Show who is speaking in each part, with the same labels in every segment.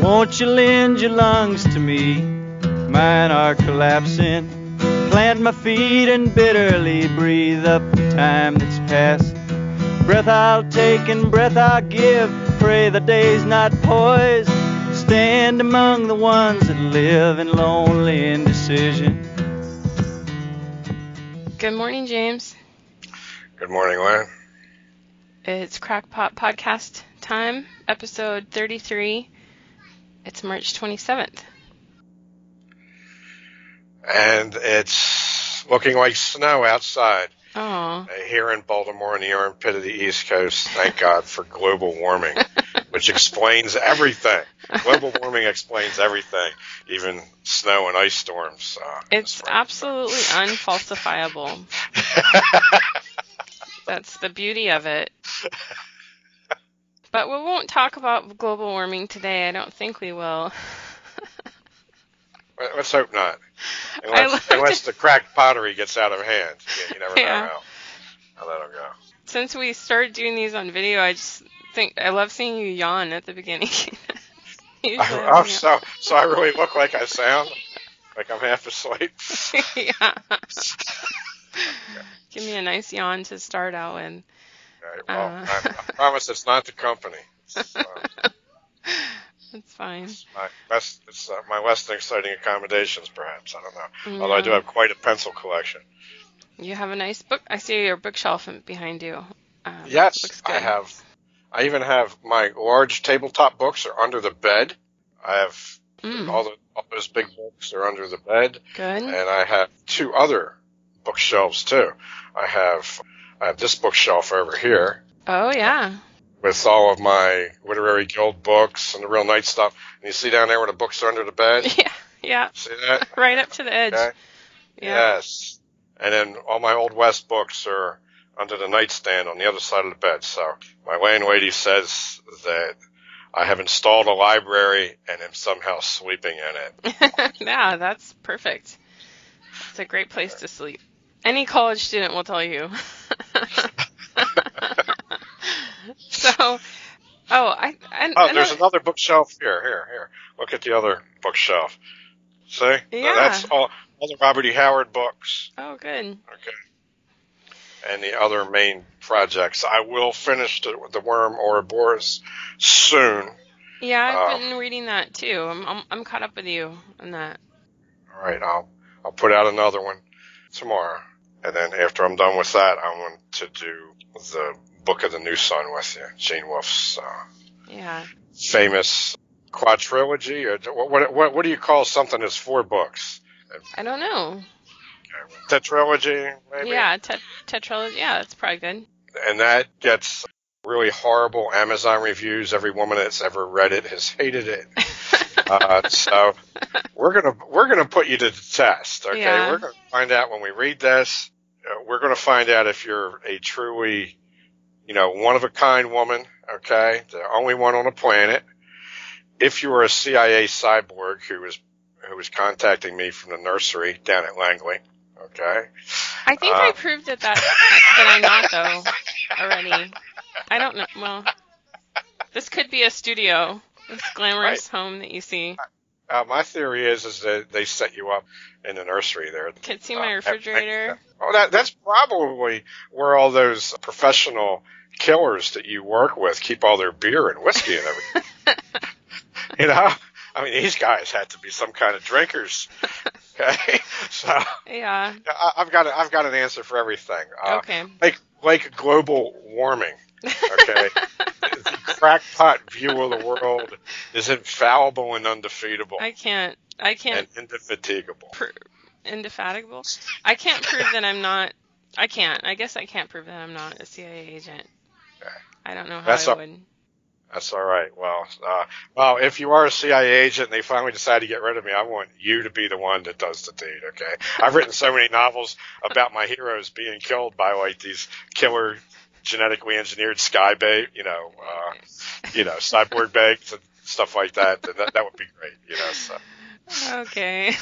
Speaker 1: Won't you lend your lungs to me? Mine are collapsing. Plant my feet and bitterly breathe up the time that's passed. Breath I'll take and breath I'll give. Pray the day's not poised. Stand among the ones that live in lonely indecision.
Speaker 2: Good morning, James.
Speaker 3: Good morning, Lynn.
Speaker 2: It's Crackpot Podcast time, episode 33. It's March 27th.
Speaker 3: And it's looking like snow outside.
Speaker 2: Oh.
Speaker 3: Here in Baltimore in the armpit of the East Coast. Thank God for global warming, which explains everything. Global warming explains everything, even snow and ice storms.
Speaker 2: It's absolutely unfalsifiable. That's the beauty of it. But we won't talk about global warming today. I don't think we will.
Speaker 3: Let's hope not. Unless the cracked pottery gets out of hand. Yeah, you never know how that'll go.
Speaker 2: Since we started doing these on video, I just think I love seeing you yawn at the beginning.
Speaker 3: So I really look like I sound? Like I'm half asleep?
Speaker 2: Yeah. Give me a nice yawn to start out with.
Speaker 3: Okay, well, I promise it's not the company.
Speaker 2: That's fine.
Speaker 3: It's my less than exciting accommodations, perhaps. I don't know.
Speaker 2: Yeah.
Speaker 3: Although I do have quite a pencil collection. You
Speaker 2: have a nice book. I see your bookshelf behind you.
Speaker 3: Yes,
Speaker 2: looks good.
Speaker 3: I have. I even have my large tabletop books are under the bed. I have all those big books are under the bed.
Speaker 2: Good.
Speaker 3: And I have two other bookshelves too. I have this bookshelf over here.
Speaker 2: Oh yeah.
Speaker 3: With all of my literary guild books and the real nice stuff. And you see down there where the books are under the bed?
Speaker 2: Yeah.
Speaker 3: See that?
Speaker 2: Right up to the edge.
Speaker 3: Okay.
Speaker 2: Yeah.
Speaker 3: Yes. And then all my Old West books are under the nightstand on the other side of the bed. So my landlady says that I have installed a library and am somehow sleeping in it.
Speaker 2: Yeah, that's perfect. It's a great place to sleep. Any college student will tell you. So,
Speaker 3: there's another bookshelf here. Look at the other bookshelf. See?
Speaker 2: Yeah.
Speaker 3: That's all the Robert E. Howard books.
Speaker 2: Oh, good.
Speaker 3: Okay. And the other main projects. I will finish the Worm Ouroboros soon.
Speaker 2: Yeah, I've been reading that too. I'm caught up with you on that.
Speaker 3: All right, I'll put out another one tomorrow, and then after I'm done with that, I want to do the Book of the New Sun with you, Gene Wolfe's famous quadrilogy. Or what do you call something that's 4 books?
Speaker 2: I don't know.
Speaker 3: Tetralogy, maybe?
Speaker 2: Yeah, tetralogy. Yeah, that's probably good.
Speaker 3: And that gets really horrible Amazon reviews. Every woman that's ever read it has hated it. So we're gonna put you to the test. Okay, We're gonna find out when we read this. We're gonna find out if you're a truly, one of a kind woman. Okay, the only one on the planet. If you were a CIA cyborg who was contacting me from the nursery down at Langley. Okay.
Speaker 2: I think I proved that I'm not though already. I don't know. Well, this could be a studio, this glamorous home that you see.
Speaker 3: My theory is that they set you up in the nursery there.
Speaker 2: Can see my refrigerator.
Speaker 3: That's probably where all those professional killers that you work with keep all their beer and whiskey and everything. I mean, these guys had to be some kind of drinkers. Okay, so
Speaker 2: yeah,
Speaker 3: I've got an answer for everything.
Speaker 2: Okay,
Speaker 3: like global warming. Okay, the crackpot view of the world is infallible and undefeatable.
Speaker 2: I can't.
Speaker 3: And indefatigable.
Speaker 2: Indefatigable. I can't prove that I'm not. I can't. I guess I can't prove that I'm not a CIA agent.
Speaker 3: Okay.
Speaker 2: I don't know how I would.
Speaker 3: That's all right. Well, if you are a CIA agent and they finally decide to get rid of me, I want you to be the one that does the deed, okay? I've written so many novels about my heroes being killed by, like, these killer genetically engineered sky bait, cyborg bakes and stuff like that. That would be great, so.
Speaker 2: Okay.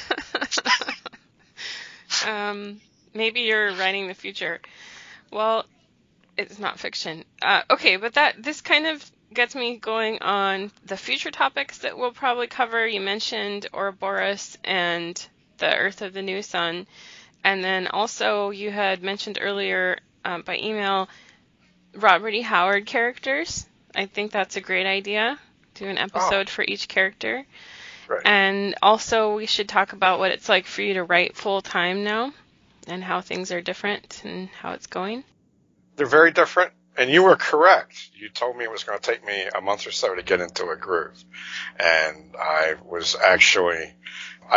Speaker 2: Maybe you're writing the future. Well, it's not fiction. Okay, but this kind of gets me going on the future topics that we'll probably cover. You mentioned Ouroboros and the Earth of the New Sun. And then also you had mentioned earlier by email Robert E. Howard characters. I think that's a great idea. Do an episode for each character.
Speaker 3: Right.
Speaker 2: And also we should talk about what it's like for you to write full time now and how things are different and how it's going.
Speaker 3: They're very different. And you were correct. You told me it was going to take me a month or so to get into a groove. And I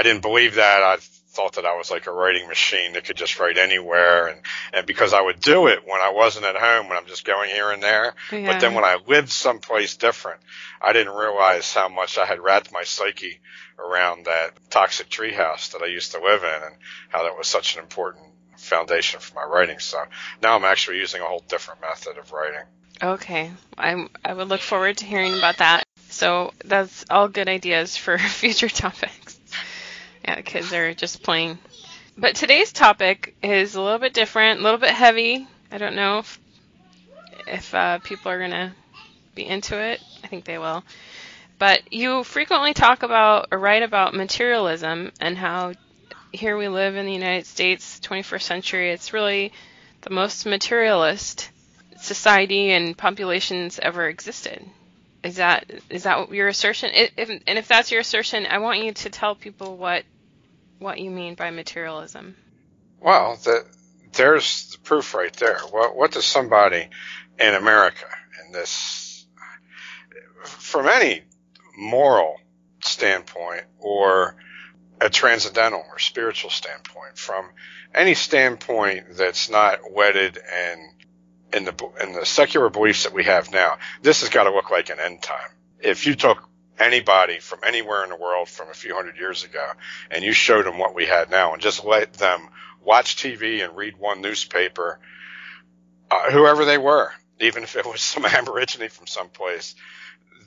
Speaker 3: didn't believe that. I thought that I was like a writing machine that could just write anywhere. And because I would do it when I wasn't at home, when I'm just going here and there.
Speaker 2: Yeah.
Speaker 3: But then when I lived someplace different, I didn't realize how much I had wrapped my psyche around that toxic treehouse that I used to live in and how that was such an important foundation for my writing. So now I'm actually using a whole different method of writing.
Speaker 2: Okay. I would look forward to hearing about that. So that's all good ideas for future topics. Yeah, the kids are just playing. But today's topic is a little bit different, a little bit heavy. I don't know if people are going to be into it. I think they will. But you frequently talk about or write about materialism and how here we live in the United States, 21st century. It's really the most materialist society and populations ever existed. Is that your assertion? If that's your assertion, I want you to tell people what you mean by materialism.
Speaker 3: Well, there's the proof right there. What does somebody in America, in this, from any moral standpoint or a transcendental or spiritual standpoint, from any standpoint that's not wedded in the secular beliefs that we have now, this has got to look like an end time. If you took anybody from anywhere in the world from a few hundred years ago and you showed them what we had now and just let them watch TV and read one newspaper, whoever they were, even if it was some aborigine from someplace,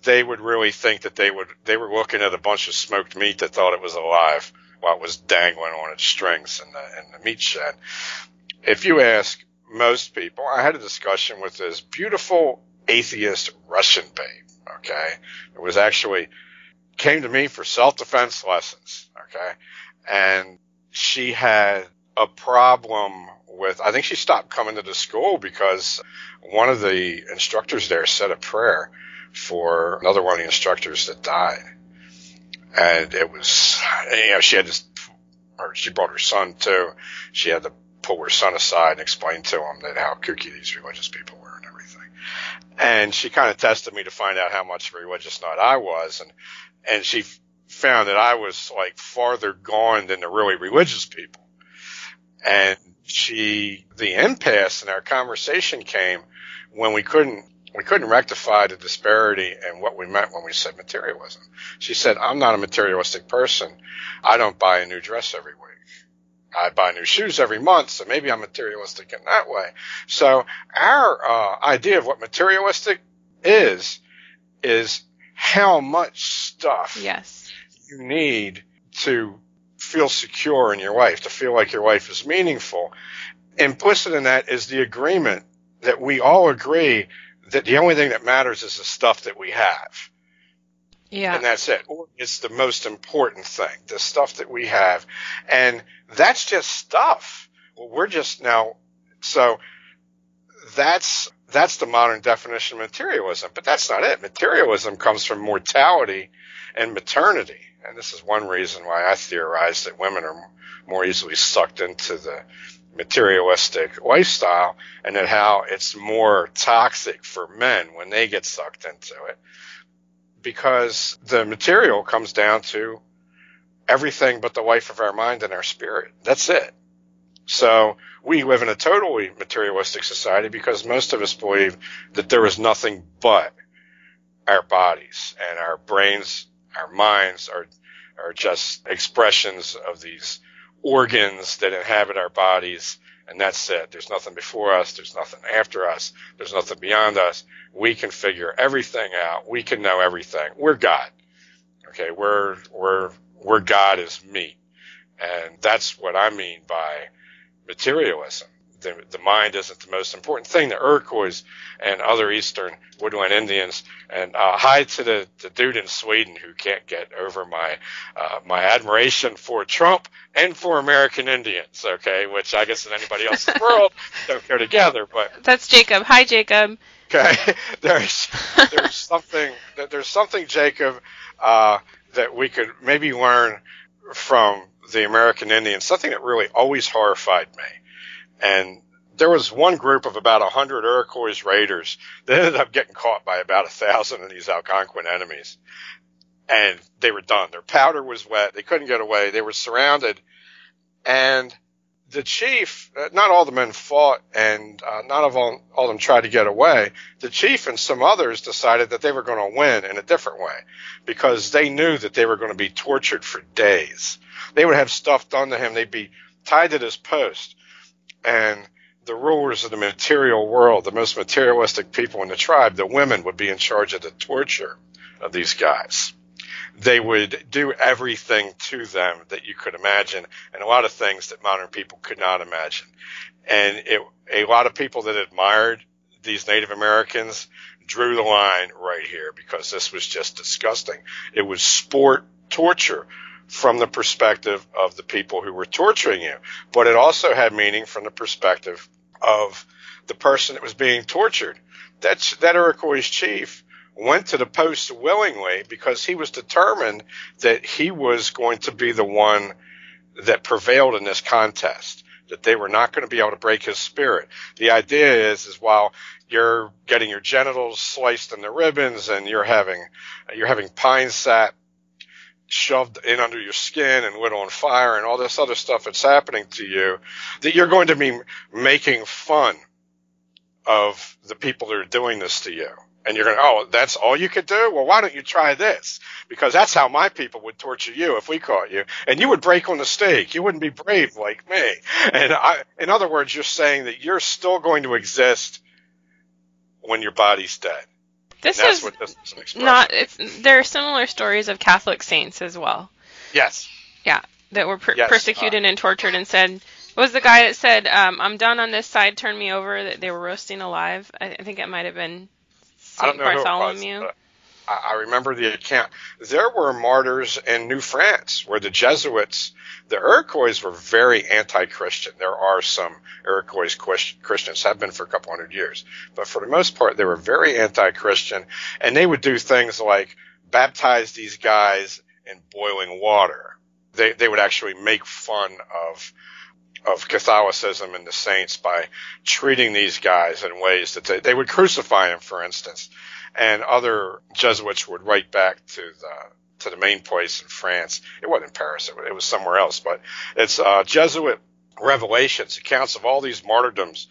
Speaker 3: they would really think that they were looking at a bunch of smoked meat that thought it was alive while it was dangling on its strings in the meat shed. If you ask most people, I had a discussion with this beautiful atheist Russian babe, okay? It was actually came to me for self-defense lessons, okay? And she had a problem with, I think she stopped coming to the school because one of the instructors there said a prayer for another one of the instructors that died. And it was, she brought her son too. She had to pull her son aside and explain to him that how kooky these religious people were and everything. And she kind of tested me to find out how much of a religious nut I was. And she found that I was like farther gone than the really religious people. And the impasse in our conversation came when we couldn't rectify the disparity in what we meant when we said materialism. She said, I'm not a materialistic person. I don't buy a new dress every week. I buy new shoes every month, so maybe I'm materialistic in that way. So our idea of what materialistic is how much stuff you need to feel secure in your life, to feel like your life is meaningful. Implicit in that is the agreement that we all agree that the only thing that matters is the stuff that we have.
Speaker 2: Yeah.
Speaker 3: And that's it. It's the most important thing, the stuff that we have. And that's just stuff. Well, we're just now, so that's the modern definition of materialism. But that's not it. Materialism comes from mortality and maternity. And this is one reason why I theorize that women are more easily sucked into the materialistic lifestyle, and that how it's more toxic for men when they get sucked into it, because the material comes down to everything but the life of our mind and our spirit. That's it. So we live in a totally materialistic society because most of us believe that there is nothing but our bodies, and our brains, our minds are just expressions of these organs that inhabit our bodies, and that's it. There's nothing before us. There's nothing after us. There's nothing beyond us. We can figure everything out. We can know everything. We're God. Okay, we're God is me, and that's what I mean by materialism. The mind isn't the most important thing. The Iroquois and other Eastern woodland Indians And hi to the dude in Sweden who can't get over my admiration for Trump and for American Indians, okay, which I guess in anybody else in the world don't go together. But
Speaker 2: that's Jacob. Hi, Jacob.
Speaker 3: Okay, there's something, Jacob, that we could maybe learn from the American Indians, something that really always horrified me. And there was one group of about 100 Iroquois raiders that ended up getting caught by about 1,000 of these Algonquin enemies. And they were done. Their powder was wet. They couldn't get away. They were surrounded. And the chief, not all the men fought, and not all of them tried to get away. The chief and some others decided that they were going to win in a different way because they knew that they were going to be tortured for days. They would have stuff done to him. They'd be tied to this post. And the rulers of the material world, the most materialistic people in the tribe, the women would be in charge of the torture of these guys. They would do everything to them that you could imagine, and a lot of things that modern people could not imagine. And a lot of people that admired these Native Americans drew the line right here because this was just disgusting. It was sport torture from the perspective of the people who were torturing you, but it also had meaning from the perspective of the person that was being tortured. That Iroquois chief went to the post willingly because he was determined that he was going to be the one that prevailed in this contest, that they were not going to be able to break his spirit. The idea is while you're getting your genitals sliced into ribbons and you're having pine sap shoved in under your skin and lit on fire and all this other stuff that's happening to you, that you're going to be making fun of the people that are doing this to you. And you're going, oh, that's all you could do? Well, why don't you try this? Because that's how my people would torture you if we caught you. And you would break on the stake. You wouldn't be brave like me. And in other words, you're saying that you're still going to exist when your body's dead. That's what this is an expression.
Speaker 2: There are similar stories of Catholic saints as well.
Speaker 3: Yes.
Speaker 2: Yeah, that were persecuted and tortured and said, what was the guy that said, I'm done on this side, turn me over, that they were roasting alive? I think it might have been St. Bartholomew.
Speaker 3: Who it was, I remember the account. There were martyrs in New France where the Jesuits, the Iroquois were very anti-Christian. There are some Iroquois Christians, have been for a couple hundred years. But for the most part, they were very anti-Christian. And they would do things like baptize these guys in boiling water. They would actually make fun of Catholicism and the saints by treating these guys in ways that they would crucify them, for instance. And other Jesuits would write back to the main place in France. It wasn't in Paris. It was somewhere else. But it's Jesuit revelations, accounts of all these martyrdoms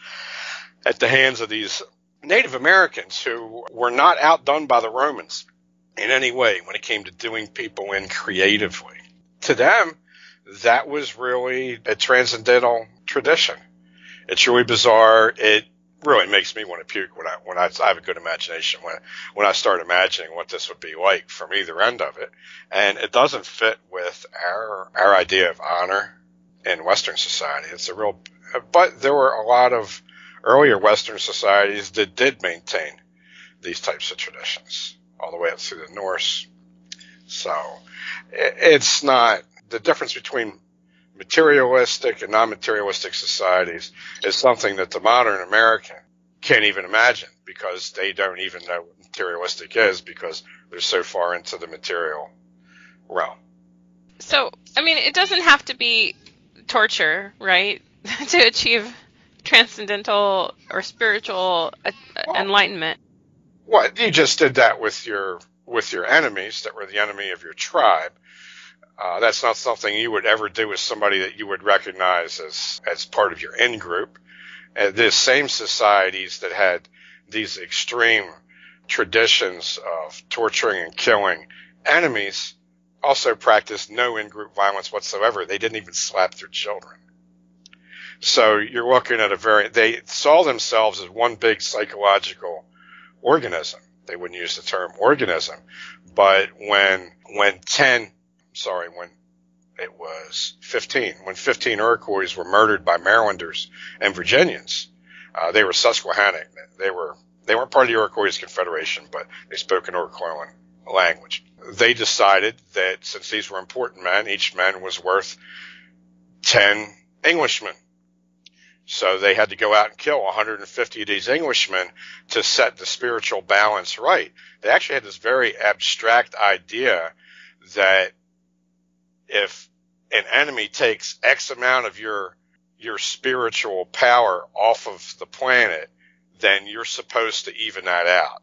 Speaker 3: at the hands of these Native Americans who were not outdone by the Romans in any way when it came to doing people in creatively. To them, that was really a transcendental tradition. It's really bizarre. It really makes me want to puke when I have a good imagination when I start imagining what this would be like from either end of it. And it doesn't fit with our idea of honor in Western society. But there were a lot of earlier Western societies that did maintain these types of traditions all the way up through the Norse. So it's not the difference between materialistic and non-materialistic societies is something that the modern American can't even imagine because they don't even know what materialistic is because they're so far into the material realm.
Speaker 2: So, I mean, it doesn't have to be torture, right, to achieve transcendental or spiritual enlightenment.
Speaker 3: Well, you just did that with your enemies that were the enemy of your tribe. That's not something you would ever do with somebody that you would recognize as part of your in-group. The same societies that had these extreme traditions of torturing and killing enemies also practiced no in-group violence whatsoever. They didn't even slap their children. So you're looking at they saw themselves as one big psychological organism. They wouldn't use the term organism, but when it was 15 Iroquois were murdered by Marylanders and Virginians, they were Susquehannock. They They weren't part of the Iroquois Confederation, but they spoke an Iroquoian language. They decided that since these were important men, each man was worth 10 Englishmen. So they had to go out and kill 150 of these Englishmen to set the spiritual balance right. They actually had this very abstract idea that if an enemy takes X amount of your spiritual power off of the planet, then you're supposed to even that out.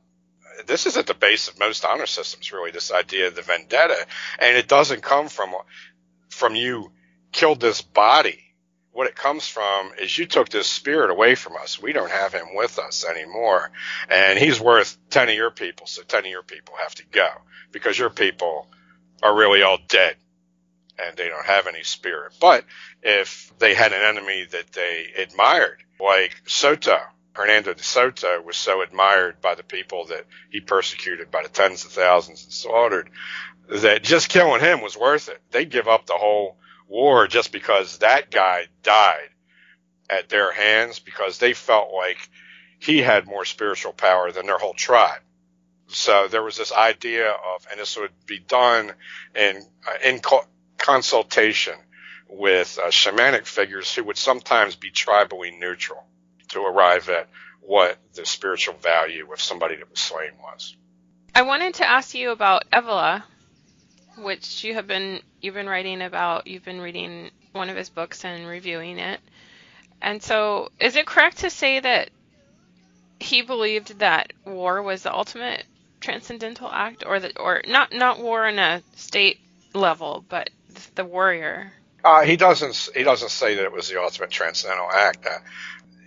Speaker 3: This is at the base of most honor systems, really, this idea of the vendetta. And it doesn't come from you killed this body. What it comes from is you took this spirit away from us. We don't have him with us anymore. And he's worth 10 of your people, so 10 of your people have to go because your people are really all dead and they don't have any spirit. But if they had an enemy that they admired, like Soto, Hernando de Soto was so admired by the people that he persecuted by the tens of thousands and slaughtered, that just killing him was worth it. They'd give up the whole war just because that guy died at their hands, because they felt like he had more spiritual power than their whole tribe. So there was this idea of, and this would be done in consultation with shamanic figures who would sometimes be tribally neutral to arrive at what the spiritual value of somebody that was slain was.
Speaker 2: I wanted to ask you about Evola, which you've been writing about. You've been reading one of his books and reviewing it. And so is it correct to say that he believed that war was the ultimate transcendental act, or not war on a state level, but the warrior?
Speaker 3: He doesn't say that it was the ultimate transcendental act.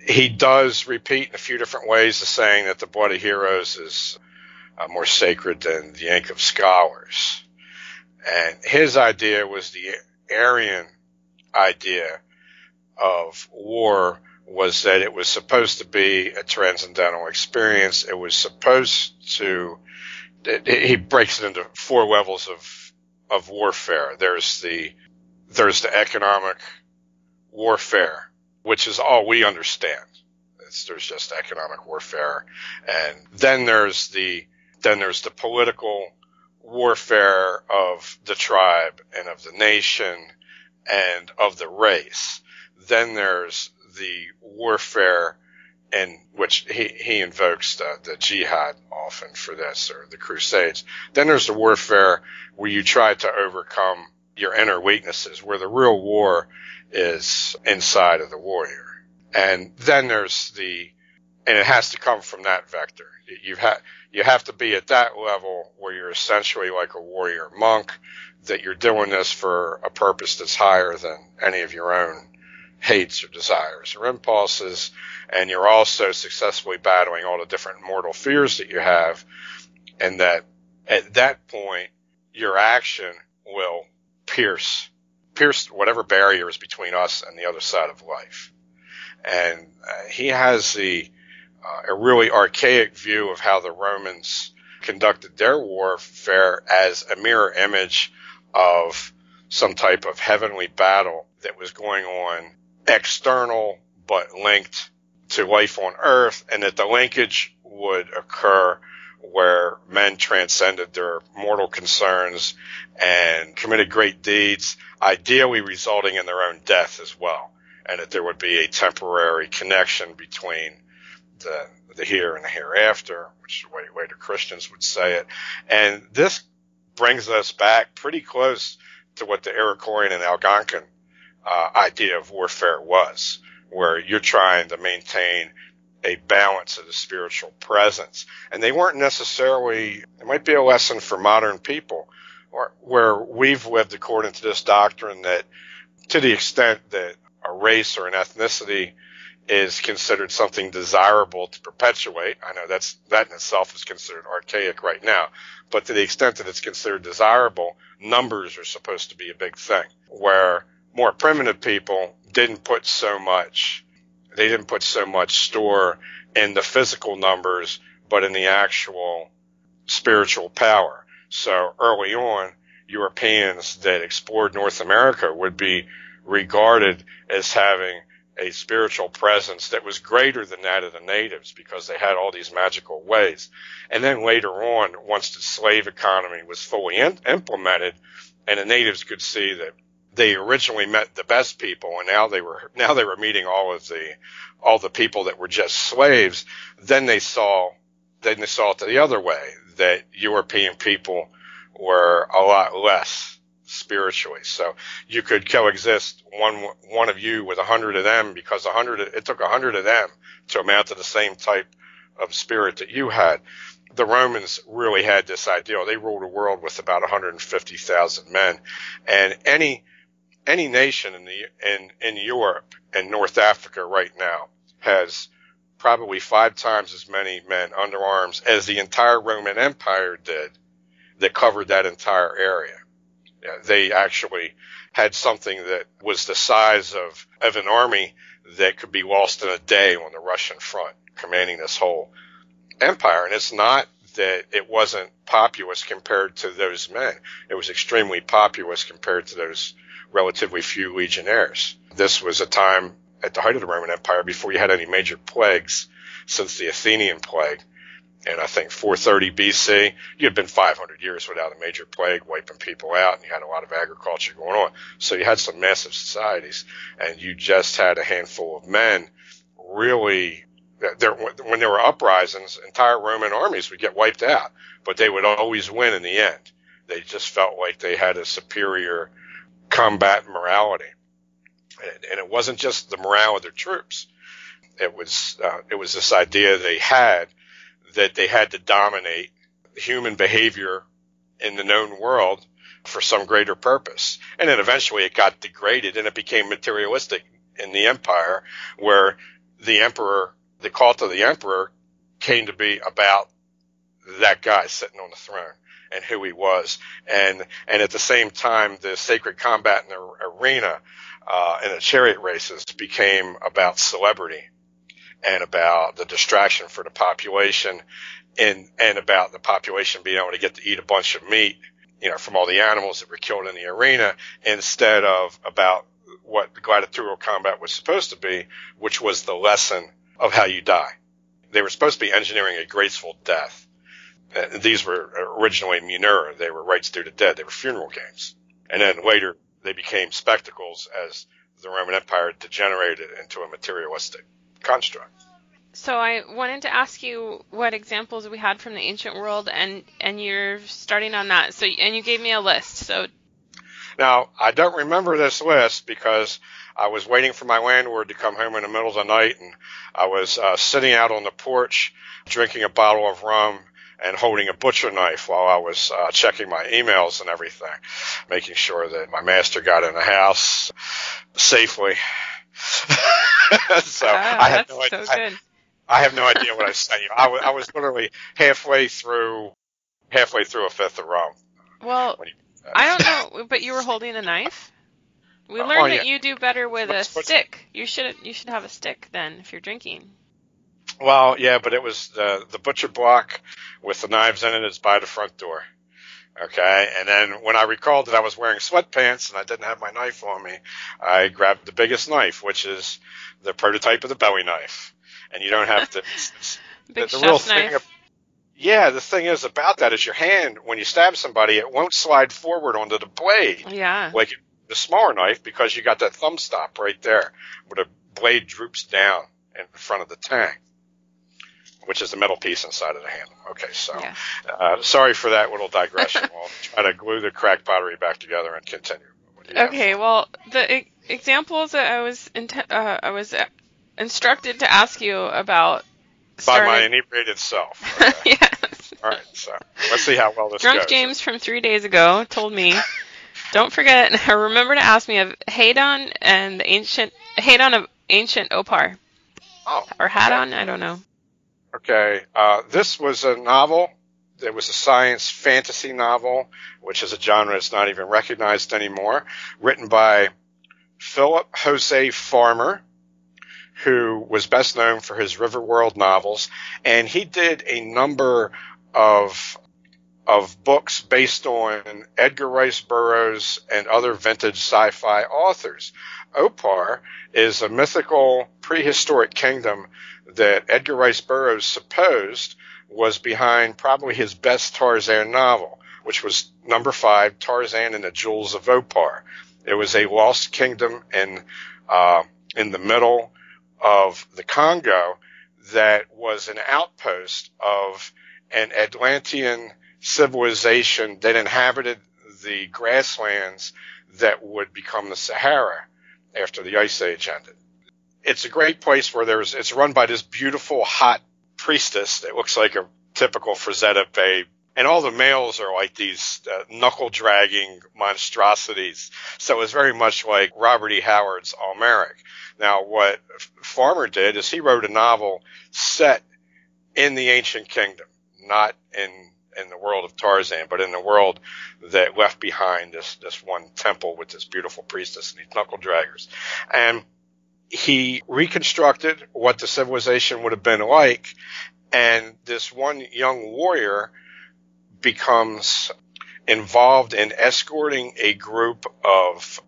Speaker 3: He does repeat in a few different ways the saying that the blood of heroes is more sacred than the ink of scholars. And his idea was the Aryan idea of war, was that it was supposed to be a transcendental experience. It was supposed to, he breaks it into 4 levels of warfare. There's the economic warfare, which is all we understand. There's just economic warfare. And then there's the political warfare of the tribe and of the nation and of the race. Then there's the warfare in which he invokes the jihad often for this, or the crusades. Then there's the warfare where you try to overcome your inner weaknesses, where the real war is inside of the warrior. And then there's and it has to come from that vector. You have to be at that level where you're essentially like a warrior monk, that you're doing this for a purpose that's higher than any of your own hates or desires or impulses, and you're also successfully battling all the different mortal fears that you have, and that at that point your action will pierce whatever barrier is between us and the other side of life. And he has a really archaic view of how the Romans conducted their warfare as a mirror image of some type of heavenly battle that was going on, external but linked to life on earth, and that the linkage would occur where men transcended their mortal concerns and committed great deeds, ideally resulting in their own death as well, and that there would be a temporary connection between the here and the hereafter, which is the way the Christians would say it. And this brings us back pretty close to what the Iroquois and Algonquin idea of warfare was, where you're trying to maintain a balance of the spiritual presence. And they weren't necessarily, it might be a lesson for modern people, or where we've lived according to this doctrine that to the extent that a race or an ethnicity is considered something desirable to perpetuate, I know that in itself is considered archaic right now, but to the extent that it's considered desirable, numbers are supposed to be a big thing, where more primitive people didn't put so much store in the physical numbers, but in the actual spiritual power. So early on, Europeans that explored North America would be regarded as having a spiritual presence that was greater than that of the natives because they had all these magical ways. And then later on, once the slave economy was fully implemented and the natives could see that they originally met the best people and now they were meeting all the people that were just slaves, then they saw it the other way, that European people were a lot less spiritually. So you could coexist one of you with 100 of them because it took 100 of them to amount to the same type of spirit that you had. The Romans really had this ideal. They ruled the world with about 150,000 men, and any nation in Europe and North Africa right now has probably 5 times as many men under arms as the entire Roman Empire did that covered that entire area. Yeah, they actually had something that was the size of an army that could be lost in a day on the Russian front, commanding this whole empire. And it's not that it wasn't populous compared to those men. It was extremely populous compared to those relatively few legionnaires. This was a time at the height of the Roman Empire before you had any major plagues since the Athenian plague. And I think 430 BC, you had been 500 years without a major plague wiping people out, and you had a lot of agriculture going on. So you had some massive societies, and you just had a handful of men. Really, when there were uprisings, entire Roman armies would get wiped out, but they would always win in the end. They just felt like they had a superior combat morality. And it wasn't just the morale of their troops. It was this idea they had that they had to dominate human behavior in the known world for some greater purpose. And then eventually it got degraded and it became materialistic in the empire, where the cult of the emperor came to be about that guy sitting on the throne and who he was. And at the same time, the sacred combat in the arena and the chariot races became about celebrity and about the distraction for the population and about the population being able to get to eat a bunch of meat, from all the animals that were killed in the arena, instead of about what the gladiatorial combat was supposed to be, which was the lesson of how you die. They were supposed to be engineering a graceful death. These were originally munera. They were rites due to dead. They were funeral games. And then later they became spectacles as the Roman Empire degenerated into a materialistic construct.
Speaker 2: So I wanted to ask you what examples we had from the ancient world, and you're starting on that. So, and you gave me a list. So
Speaker 3: now I don't remember this list because I was waiting for my landlord to come home in the middle of the night, and I was sitting out on the porch drinking a bottle of rum and holding a butcher knife while I was checking my emails and everything, making sure that my master got in the house safely. So I had no idea.
Speaker 2: Good.
Speaker 3: I have no idea what I was saying. I was literally halfway through a fifth of rum.
Speaker 2: Well, I don't know, but you were holding a knife. We learned that you do better with a stick. You should have a stick then if you're drinking.
Speaker 3: Well, yeah, but it was the butcher block with the knives in it is by the front door. Okay, and then when I recalled that I was wearing sweatpants and I didn't have my knife on me, I grabbed the biggest knife, which is the prototype of the Bowie knife. And you don't have to.
Speaker 2: Big
Speaker 3: the real
Speaker 2: chef's
Speaker 3: thing.
Speaker 2: knife.
Speaker 3: Yeah, the thing is about that is your hand, when you stab somebody, it won't slide forward onto the blade.
Speaker 2: Yeah.
Speaker 3: Like the smaller knife, because you got that thumb stop right there where the blade droops down in front of the tang, which is the metal piece inside of the handle. Okay, so sorry for that little digression. We'll try to glue the crack pottery back together and continue.
Speaker 2: Okay, well, the examples that I was instructed to ask you about
Speaker 3: by my inebriated self. Okay.
Speaker 2: Yes.
Speaker 3: All right, so let's see how well this
Speaker 2: Drunk
Speaker 3: goes.
Speaker 2: James from 3 days ago told me, don't forget, remember to ask me of Hadon and the Hadon of ancient Opar.
Speaker 3: Oh.
Speaker 2: Or Hadon, I don't know.
Speaker 3: Okay, this was a novel. It was a science fantasy novel, which is a genre that's not even recognized anymore, written by Philip Jose Farmer, who was best known for his Riverworld novels, and he did a number of of books based on Edgar Rice Burroughs and other vintage sci-fi authors. Opar is a mythical prehistoric kingdom that Edgar Rice Burroughs supposed was behind probably his best Tarzan novel, which was number 5, Tarzan and the Jewels of Opar. It was a lost kingdom in the middle of the Congo that was an outpost of an Atlantean civilization that inhabited the grasslands that would become the Sahara after the Ice Age ended. It's a great place where it's run by this beautiful, hot priestess that looks like a typical Frazetta babe. And all the males are like these knuckle-dragging monstrosities. So it's very much like Robert E. Howard's Almeric. Now, what Farmer did is he wrote a novel set in the ancient kingdom, not in the world of Tarzan, but in the world that left behind this one temple with this beautiful priestess and these knuckle-draggers. And he reconstructed what the civilization would have been like, and this one young warrior becomes involved in escorting a group of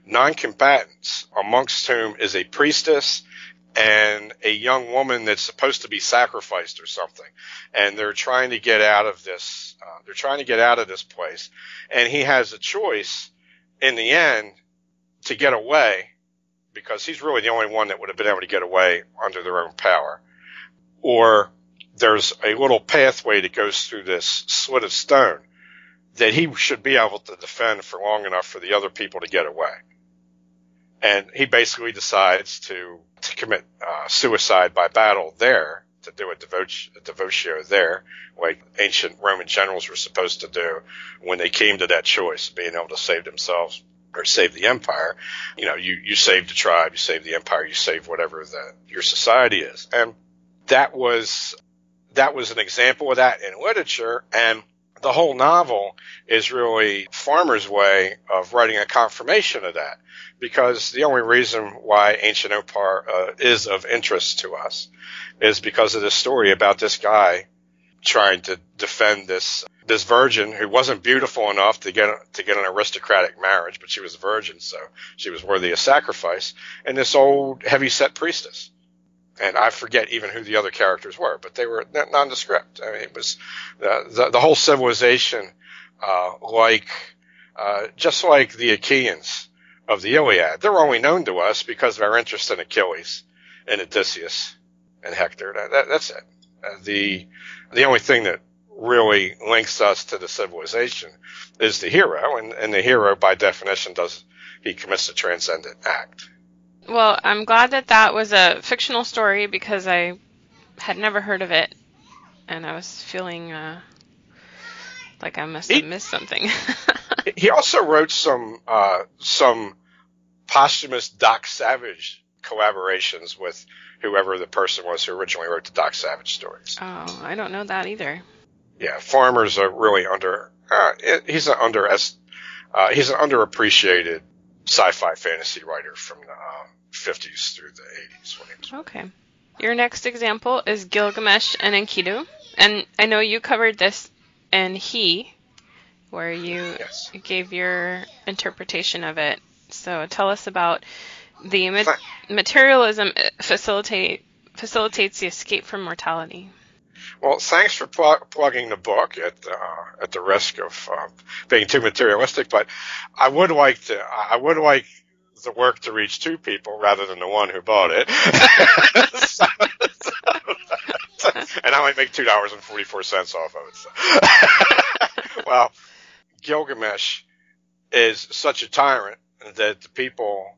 Speaker 3: non-combatants, amongst whom is a priestess and a young woman that's supposed to be sacrificed or something. And they're trying to get out of this. Place. And he has a choice in the end to get away, because he's really the only one that would have been able to get away under their own power. Or there's a little pathway that goes through this slit of stone that he should be able to defend for long enough for the other people to get away. And he basically decides to commit suicide by battle there, to do a devotio there, like ancient Roman generals were supposed to do when they came to that choice of being able to save themselves or save the empire. You know, you save the tribe, you save the empire, you save whatever your society is. And that was an example of that in literature. And the whole novel is really Farmer's way of writing a confirmation of that, because the only reason why ancient Opar is of interest to us is because of this story about this guy trying to defend this virgin who wasn't beautiful enough to get an aristocratic marriage, but she was a virgin, so she was worthy of sacrifice, and this old heavy-set priestess. And I forget even who the other characters were, but they were nondescript. I mean, it was the whole civilization, just like the Achaeans of the Iliad. They're only known to us because of our interest in Achilles and Odysseus and Hector. That's it. The only thing that really links us to the civilization is the hero, and the hero, by definition, he commits a transcendent act.
Speaker 2: Well, I'm glad that was a fictional story, because I had never heard of it, and I was feeling like I must have missed something.
Speaker 3: He also wrote some posthumous Doc Savage collaborations with whoever the person was who originally wrote the Doc Savage stories.
Speaker 2: Oh, I don't know that either.
Speaker 3: Yeah, Farmer's a really he's an underappreciated sci-fi fantasy writer from the 50s through the 80s.
Speaker 2: Okay. Your next example is Gilgamesh and Enkidu. And I know you covered this in He, where you gave your interpretation of it. So tell us about the materialism facilitates the escape from mortality.
Speaker 3: Well, thanks for plugging the book at the risk of being too materialistic, but I would like the work to reach 2 people rather than the one who bought it. And I might make $2.44 off of it. So. Well, Gilgamesh is such a tyrant that the people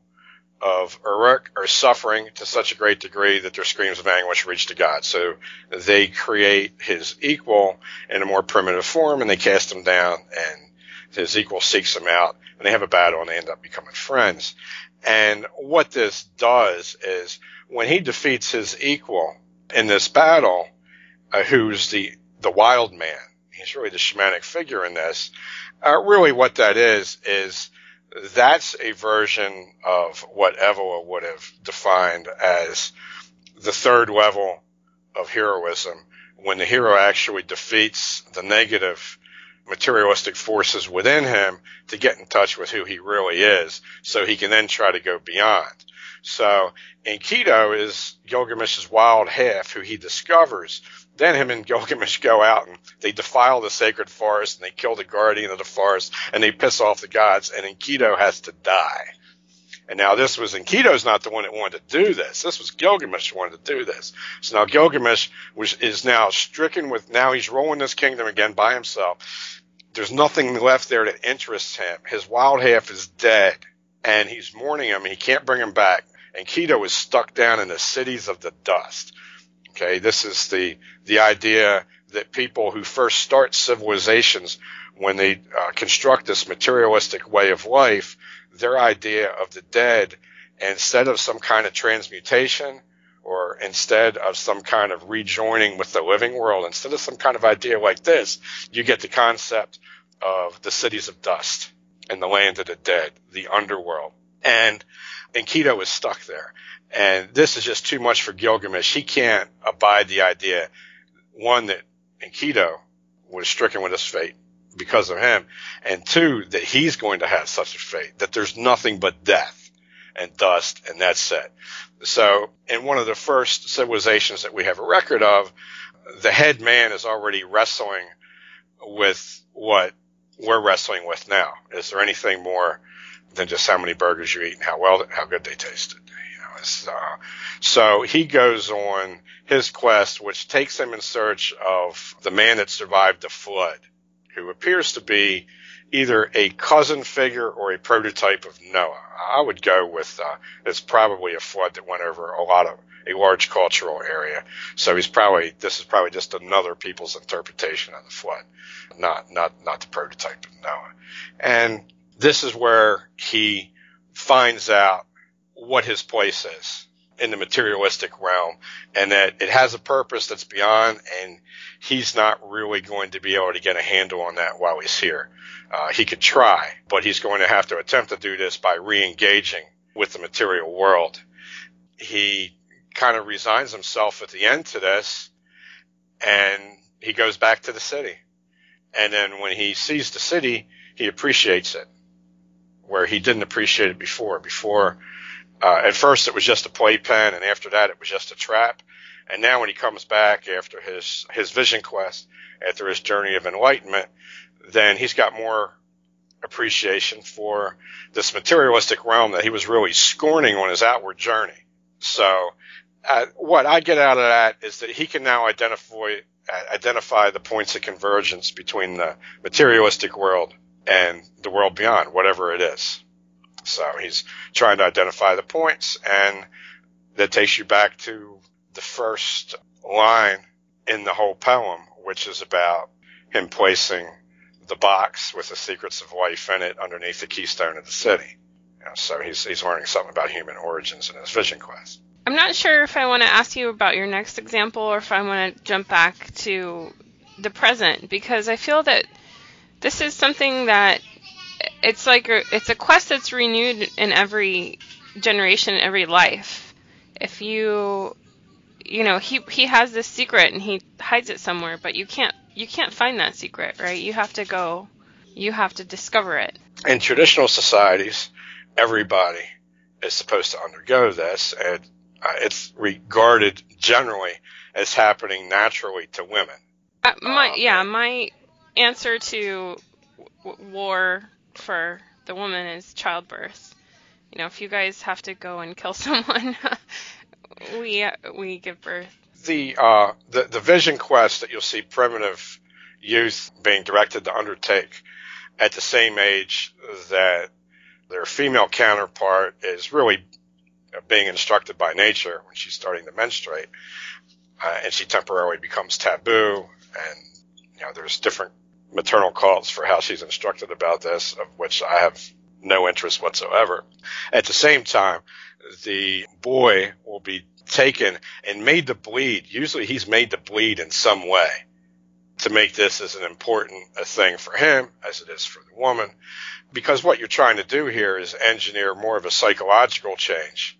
Speaker 3: of Uruk are suffering to such a great degree that their screams of anguish reach to God. So they create his equal in a more primitive form, and they cast him down, and his equal seeks him out, and they have a battle, and they end up becoming friends. And what this does is, when he defeats his equal in this battle, who's the wild man, he's really the shamanic figure in this, really what that is that's a version of what Evola would have defined as the third level of heroism, when the hero actually defeats the negative materialistic forces within him to get in touch with who he really is, so he can then try to go beyond. So Enkidu is Gilgamesh's wild half, who he discovers. Then him and Gilgamesh go out and they defile the sacred forest, and they kill the guardian of the forest, and they piss off the gods, and Enkidu has to die. And now Enkidu's not the one that wanted to do this. This was Gilgamesh who wanted to do this. So now Gilgamesh is now stricken with, now he's ruling this kingdom again by himself. There's nothing left there that interests him. His wild half is dead, and he's mourning him, and he can't bring him back. Enkidu is stuck down in the cities of the dust. Okay, this is the idea that people who first start civilizations, when they construct this materialistic way of life, their idea of the dead, instead of some kind of transmutation, or instead of some kind of rejoining with the living world, instead of some kind of idea like this, you get the concept of the cities of dust and the land of the dead, the underworld. And Enkidu is stuck there. And this is just too much for Gilgamesh. He can't abide the idea, one, that Enkidu was stricken with this fate because of him, and two, that he's going to have such a fate, that there's nothing but death and dust, and that's it. So in one of the first civilizations that we have a record of, the head man is already wrestling with what we're wrestling with now. Is there anything more than just how many burgers you eat and how good they tasted? So he goes on his quest, which takes him in search of the man that survived the flood, who appears to be either a cousin figure or a prototype of Noah. I would go with it's probably a flood that went over a large cultural area. So this is probably just another people's interpretation of the flood, not the prototype of Noah. And this is where he finds out what his place is in the materialistic realm, and that it has a purpose that's beyond, and he's not really going to be able to get a handle on that while he's here. He could try, but he's going to have to attempt to do this by re-engaging with the material world. He kind of resigns himself at the end to this, and he goes back to the city. And then when he sees the city, he appreciates it, where he didn't appreciate it before. At first it was just a playpen, and after that it was just a trap. And now when he comes back after his vision quest, after his journey of enlightenment, then he's got more appreciation for this materialistic realm that he was really scorning on his outward journey. So what I get out of that is that he can now identify the points of convergence between the materialistic world and the world beyond, whatever it is. So he's trying to identify the points, and that takes you back to the first line in the whole poem, which is about him placing the box with the secrets of life in it underneath the keystone of the city. So he's learning something about human origins in his vision quest.
Speaker 2: I'm not sure if I want to ask you about your next example, or if I want to jump back to the present, because I feel that this is something that it's a quest that's renewed in every generation, every life. If he has this secret and he hides it somewhere, but you can't find that secret, right? You have to discover it.
Speaker 3: In traditional societies, everybody is supposed to undergo this, and it's regarded generally as happening naturally to women.
Speaker 2: My answer to war for the woman is childbirth. If you guys have to go and kill someone, we give birth.
Speaker 3: The vision quest that you'll see primitive youth being directed to undertake at the same age that their female counterpart is really being instructed by nature when she's starting to menstruate, and she temporarily becomes taboo, and there's different maternal calls for how she's instructed about this, of which I have no interest whatsoever. At the same time, the boy will be taken and made to bleed. Usually he's made to bleed in some way to make this as an important a thing for him as it is for the woman, because what you're trying to do here is engineer more of a psychological change.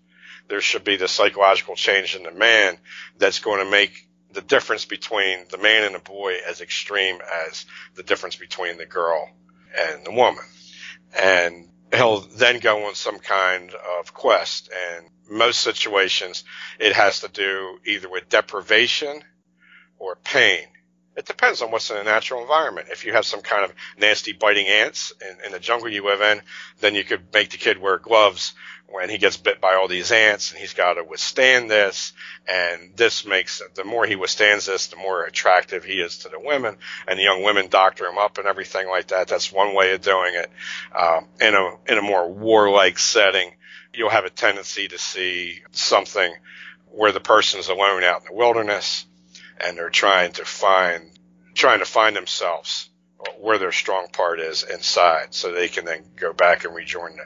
Speaker 3: There should be the psychological change in the man that's going to make the difference between the man and the boy as extreme as the difference between the girl and the woman. And he'll then go on some kind of quest. And most situations, it has to do either with deprivation or pain. It depends on what's in the natural environment. If you have some kind of nasty biting ants in the jungle you live in, then you could make the kid wear gloves when he gets bit by all these ants, and he's got to withstand this. And this makes, the more he withstands this, the more attractive he is to the women, and the young women doctor him up and everything like that. That's one way of doing it. In a more warlike setting, you'll have a tendency to see something where the person's alone out in the wilderness, and they're trying to find themselves where their strong part is inside, so they can then go back and rejoin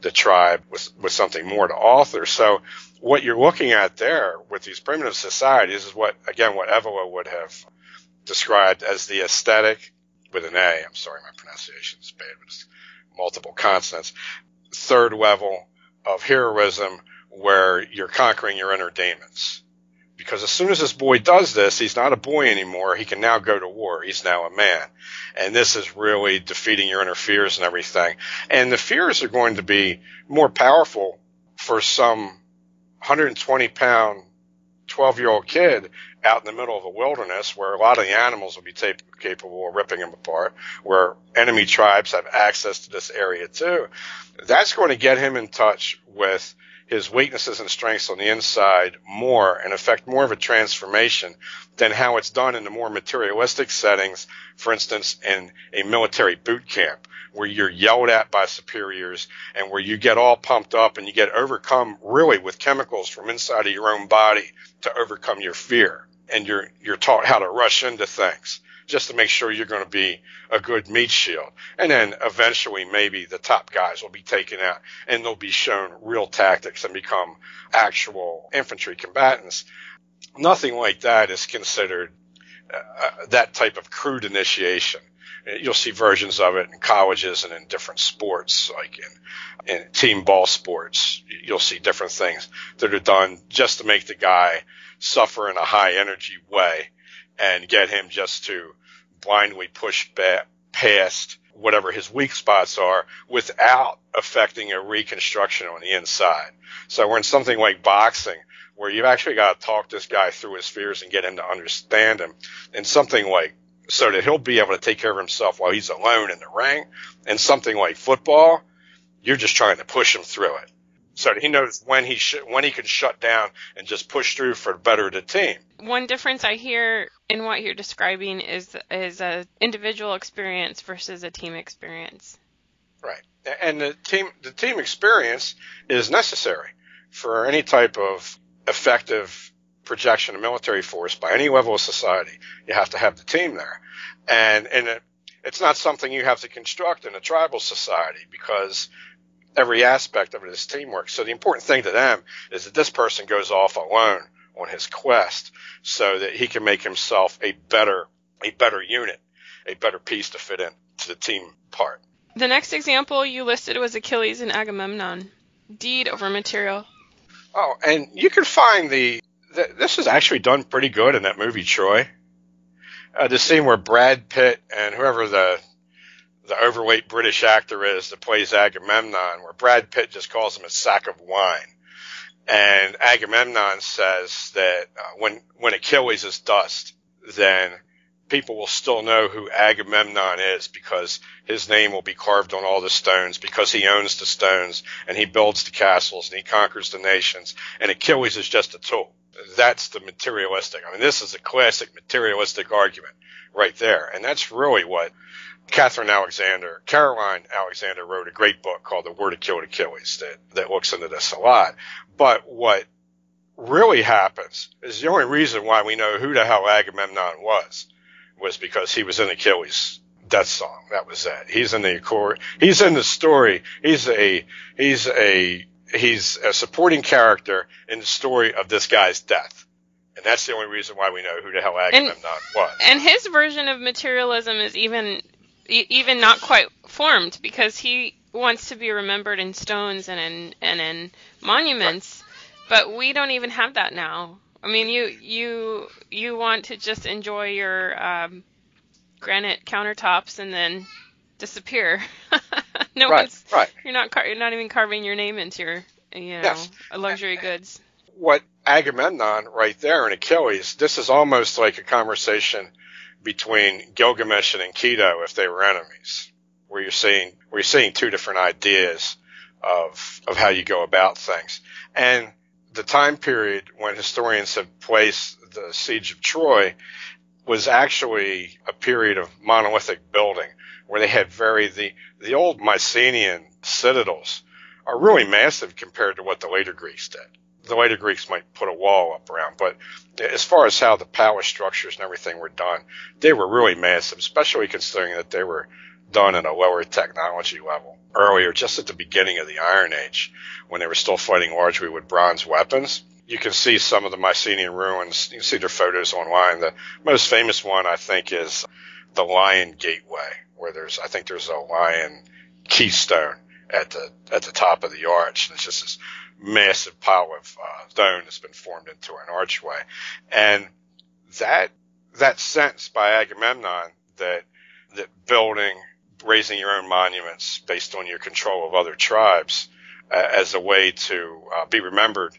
Speaker 3: the tribe with something more to offer. So what you're looking at there with these primitive societies is what Evola would have described as the aesthetic, with an A. I'm sorry, my pronunciation is bad, but it's multiple consonants. Third level of heroism, where you're conquering your inner demons. Because as soon as this boy does this, he's not a boy anymore. He can now go to war. He's now a man. And this is really defeating your inner fears and everything. And the fears are going to be more powerful for some 120-pound, 12-year-old kid out in the middle of a wilderness where a lot of the animals will be capable of ripping him apart, where enemy tribes have access to this area too. That's going to get him in touch with his weaknesses and strengths on the inside more, and affect more of a transformation than how it's done in the more materialistic settings, for instance, in a military boot camp, where you're yelled at by superiors and where you get all pumped up and you get overcome really with chemicals from inside of your own body to overcome your fear. And you're taught how to rush into things just to make sure you're going to be a good meat shield. And then eventually maybe the top guys will be taken out and they'll be shown real tactics and become actual infantry combatants. Nothing like that is considered that type of crude initiation. You'll see versions of it in colleges and in different sports, like in team ball sports. You'll see different things that are done just to make the guy suffer in a high energy way and get him just to blindly push past whatever his weak spots are without affecting a reconstruction on the inside. So we're in something like boxing, where you've actually got to talk this guy through his fears and get him to understand him, and something like, so that he'll be able to take care of himself while he's alone in the ring. And something like football, you're just trying to push him through it, so that he knows when he can shut down and just push through for the better of the team.
Speaker 2: One difference I hear in what you're describing is a individual experience versus a team experience.
Speaker 3: Right. And the team experience is necessary for any type of effective projection of military force by any level of society. You have to have the team there. And it's not something you have to construct in a tribal society, because every aspect of it is teamwork. So the important thing to them is that this person goes off alone on his quest, so that he can make himself a better unit, a better piece to fit in to the team part.
Speaker 2: The next example you listed was Achilles and Agamemnon. Deed over material.
Speaker 3: Oh, and you can find this is actually done pretty good in that movie Troy. The scene where Brad Pitt and whoever the overweight British actor is that plays Agamemnon, where Brad Pitt just calls him a sack of wine. And Agamemnon says that when Achilles is dust, then people will still know who Agamemnon is, because his name will be carved on all the stones, because he owns the stones and he builds the castles and he conquers the nations, and Achilles is just a tool. That's the materialistic. I mean, this is a classic materialistic argument right there. And that's really what Caroline Alexander wrote a great book called The War to Kill Achilles that looks into this a lot. But what really happens is the only reason why we know who the hell Agamemnon was because he was in Achilles' death song. That was it. He's in the story. He's a supporting character in the story of this guy's death. And that's the only reason why we know who the hell Agamemnon was.
Speaker 2: And his version of materialism is even not quite formed, because he wants to be remembered in stones and in monuments, right. But we don't even have that now. I mean, you want to just enjoy your granite countertops and then disappear.
Speaker 3: Right.
Speaker 2: You're not even carving your name into your luxury goods.
Speaker 3: What Agamemnon right there and Achilles, this is almost like a conversation between Gilgamesh and Enkidu if they were enemies, where you're seeing two different ideas of how you go about things. And the time period when historians have placed the siege of Troy was actually a period of monolithic building where they had the old Mycenaean citadels are really massive compared to what the later Greeks did. The later Greeks might put a wall up around, but as far as how the palace structures and everything were done, they were really massive, especially considering that they were done at a lower technology level earlier, just at the beginning of the Iron Age, when they were still fighting largely with bronze weapons. You can see some of the Mycenaean ruins. You can see their photos online. The most famous one, I think, is the Lion Gateway, where there's a lion keystone at the top of the arch. And it's just this massive pile of stone that's been formed into an archway. And that sense by Agamemnon that building, raising your own monuments based on your control of other tribes as a way to be remembered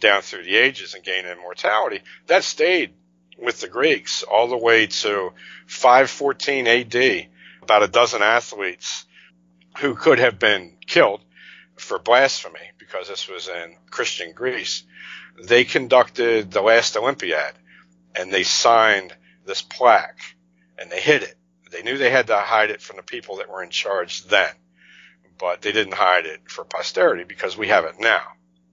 Speaker 3: down through the ages and gain immortality, that stayed with the Greeks all the way to 514 AD. About a dozen athletes who could have been killed for blasphemy, because this was in Christian Greece, they conducted the last Olympiad, and they signed this plaque, and they hid it. They knew they had to hide it from the people that were in charge then, but they didn't hide it for posterity because we have it now.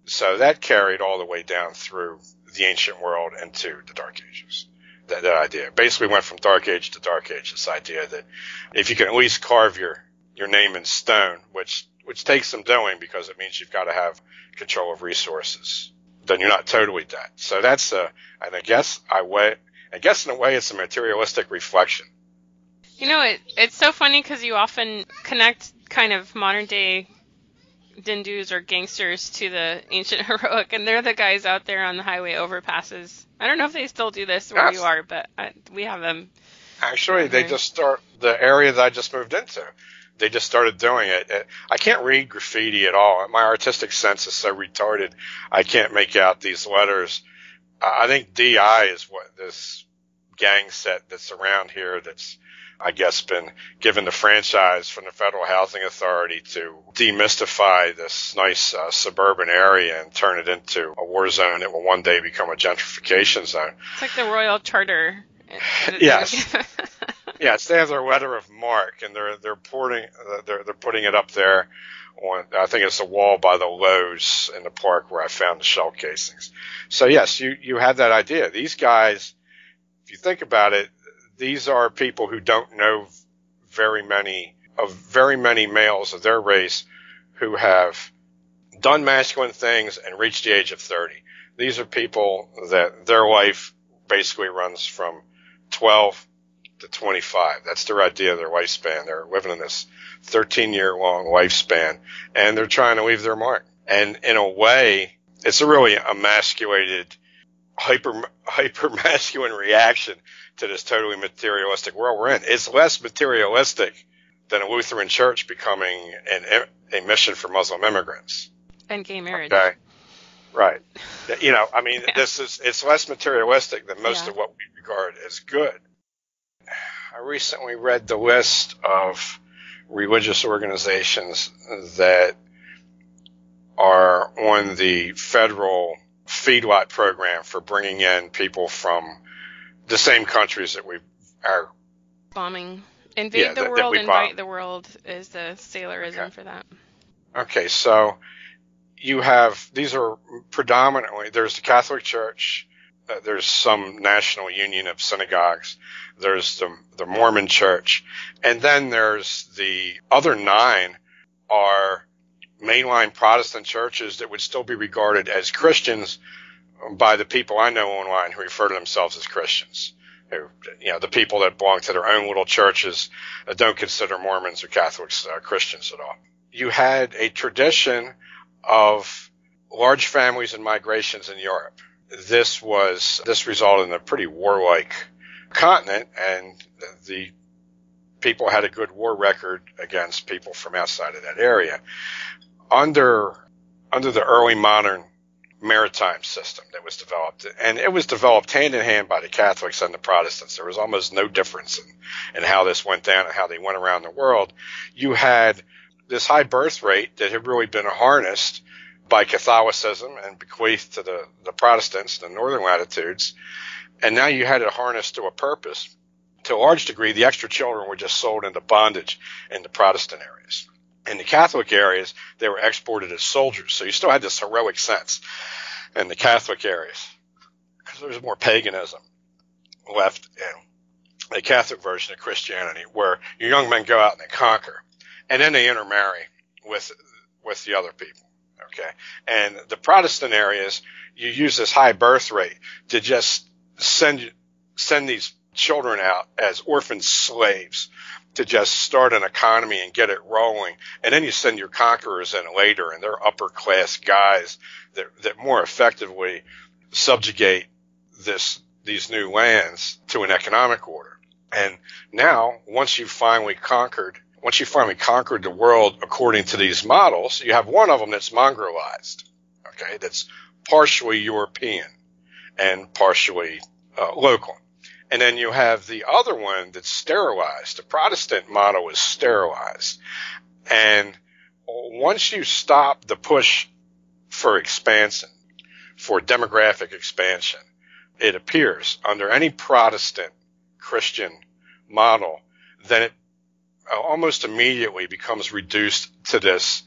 Speaker 3: So that carried all the way down through the ancient world into the Dark Ages. That idea basically went from Dark Age to Dark Age, this idea that if you can at least carve your name in stone, which takes some doing because it means you've got to have control of resources, then you're not totally dead. So that's and I guess in a way it's a materialistic reflection.
Speaker 2: You know, it's so funny because you often connect kind of modern day Dindus or gangsters to the ancient heroic, and they're the guys out there on the highway overpasses. I don't know if they still do this where you are, but we have them.
Speaker 3: Actually, they just start the area that I just moved into. They just started doing it. I can't read graffiti at all. My artistic sense is so retarded, I can't make out these letters. I think DI is what this gang set that's around here that's, I guess, been given the franchise from the Federal Housing Authority to demystify this nice suburban area and turn it into a war zone that will one day become a gentrification zone.
Speaker 2: It's like the Royal Charter.
Speaker 3: Yes. Yes, they have their letter of marque, and they're putting it up there on, I think it's the wall by the Lowe's in the park where I found the shell casings. So yes, you have that idea. These guys, if you think about it, these are people who don't know very many males of their race who have done masculine things and reached the age of 30. These are people that their life basically runs from 12 to 25. That's their idea of their lifespan. They're living in this 13-year-long lifespan, and they're trying to leave their mark. And in a way, it's a really emasculated, hyper-masculine reaction to this totally materialistic world we're in. It's less materialistic than a Lutheran church becoming a mission for Muslim immigrants.
Speaker 2: And gay marriage.
Speaker 3: Okay. Right. You know, I mean, it's less materialistic than most of what we regard as good. I recently read the list of religious organizations that are on the federal feedlot program for bringing in people from the same countries that we are
Speaker 2: bombing. Invite the world, invite the world is the Sailorism for that. Okay,
Speaker 3: so you have, these are predominantly, there's the Catholic Church, there's some national union of synagogues, there's the Mormon Church, and then there's the other 9 are mainline Protestant churches that would still be regarded as Christians by the people I know online who refer to themselves as Christians. Who, you know, the people that belong to their own little churches don't consider Mormons or Catholics Christians at all. You had a tradition of large families and migrations in Europe. this resulted in a pretty warlike continent, and the people had a good war record against people from outside of that area. Under the early modern maritime system that was developed, and it was developed hand in hand by the Catholics and the Protestants. There was almost no difference in how this went down and how they went around the world. You had this high birth rate that had really been harnessed by Catholicism and bequeathed to the Protestants, the northern latitudes, and now you had it harnessed to a purpose. To a large degree, the extra children were just sold into bondage in the Protestant areas. In the Catholic areas, they were exported as soldiers, so you still had this heroic sense in the Catholic areas, because there was more paganism left in the Catholic version of Christianity, where your young men go out and they conquer, and then they intermarry with the other people. Okay, and the Protestant areas, you use this high birth rate to just send these children out as orphan slaves to just start an economy and get it rolling, and then you send your conquerors in later, and they're upper class guys that more effectively subjugate these new lands to an economic order. And now, once you finally conquered the world according to these models, you have one of them that's mongrelized, okay, that's partially European and partially local. And then you have the other one that's sterilized. The Protestant model is sterilized. And once you stop the push for expansion, for demographic expansion, it appears under any Protestant Christian model, then it almost immediately becomes reduced to this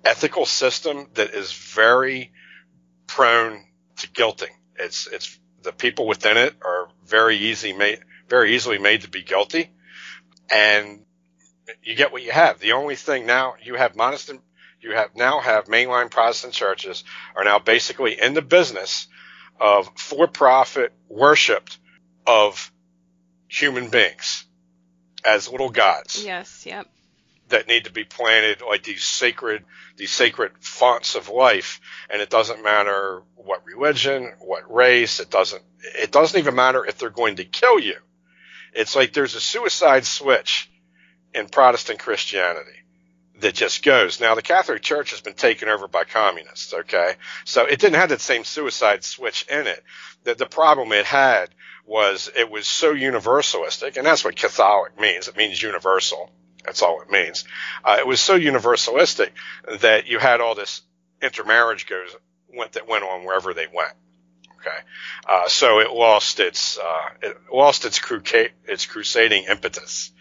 Speaker 3: ethical system that is very prone to guilting. It's the people within it are very easily made to be guilty, and you get what you have. The only thing now you have mainline Protestant churches are now basically in the business of for-profit worship of human beings as little gods.
Speaker 2: Yes, yep.
Speaker 3: That need to be planted like these sacred fonts of life, and it doesn't matter what religion, what race, it doesn't even matter if they're going to kill you. It's like there's a suicide switch in Protestant Christianity that just goes. Now, the Catholic Church has been taken over by communists, okay? So it didn't have that same suicide switch in it. The problem it had was it was so universalistic, and that's what Catholic means. It means universal. That's all it means. It was so universalistic that you had all this intermarriage that went on wherever they went. Okay, so it lost its crusading impetus,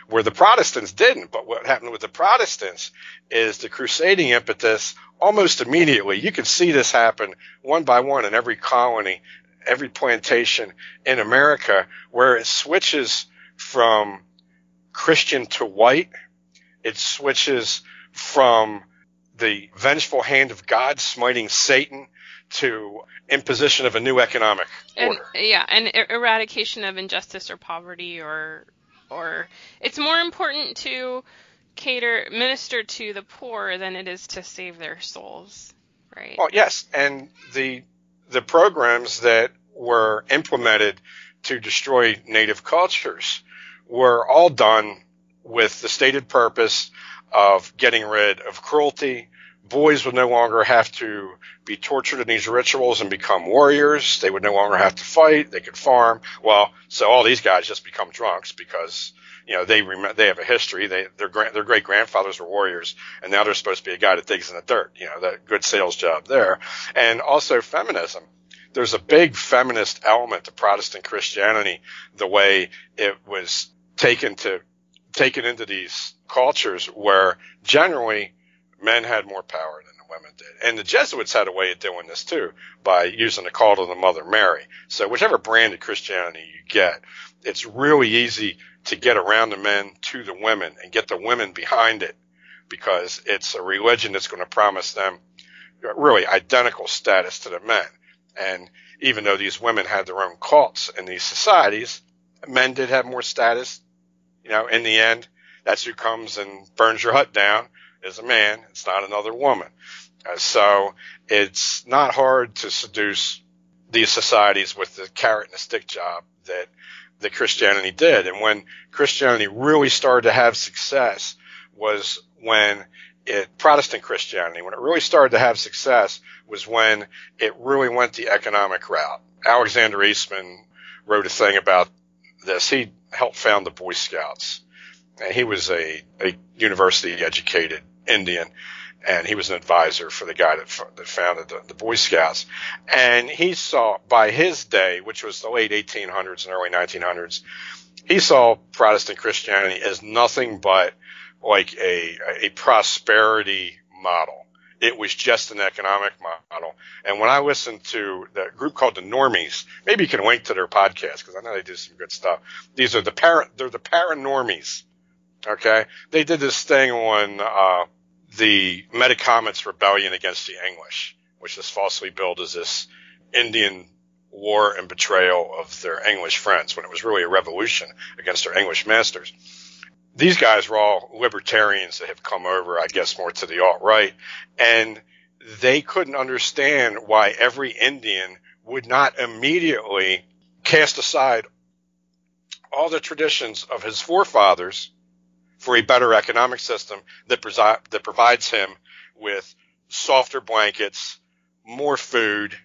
Speaker 3: where the Protestants didn't. But what happened with the Protestants is the crusading impetus almost immediately. You can see this happen one by one in every colony, every plantation in America, where it switches from Christian to white. It switches from the vengeful hand of God smiting Satan to imposition of a new economic order.
Speaker 2: And eradication of injustice or poverty, or it's more important to minister to the poor than it is to save their souls, right?
Speaker 3: Well, yes, and the programs that were implemented to destroy native cultures were all done with the stated purpose of getting rid of cruelty. Boys would no longer have to be tortured in these rituals and become warriors. They would no longer have to fight. They could farm. Well, so all these guys just become drunks because, they have a history. Their great grandfathers were warriors, and now they're supposed to be a guy that digs in the dirt. That good sales job there. And also feminism. There's a big feminist element to Protestant Christianity, the way it was taken into these cultures where generally men had more power than the women did. And the Jesuits had a way of doing this too, by using the call to the Mother Mary. So whichever brand of Christianity you get, it's really easy to get around the men to the women and get the women behind it, because it's a religion that's going to promise them really identical status to the men. And even though these women had their own cults in these societies, men did have more status. In the end, that's who comes and burns your hut down is a man. It's not another woman. So it's not hard to seduce these societies with the carrot and the stick job that Christianity did. And when Christianity really started to have success was when Protestant Christianity, when it really started to have success was when it really went the economic route. Alexander Eastman wrote a thing about this. He helped found the Boy Scouts. And he was a university educated Indian, and he was an advisor for the guy that founded the Boy Scouts. And he saw, by his day, which was the late 1800s and early 1900s, he saw Protestant Christianity as nothing but like a prosperity model. It was just an economic model. And when I listened to the group called the Normies, maybe you can link to their podcast because I know they do some good stuff. They're the paranormies. Okay. They did this thing on, the Metacomet's rebellion against the English, which is falsely billed as this Indian war and betrayal of their English friends when it was really a revolution against their English masters. These guys were all libertarians that have come over, I guess, more to the alt-right, and they couldn't understand why every Indian would not immediately cast aside all the traditions of his forefathers for a better economic system that provides him with softer blankets, more food,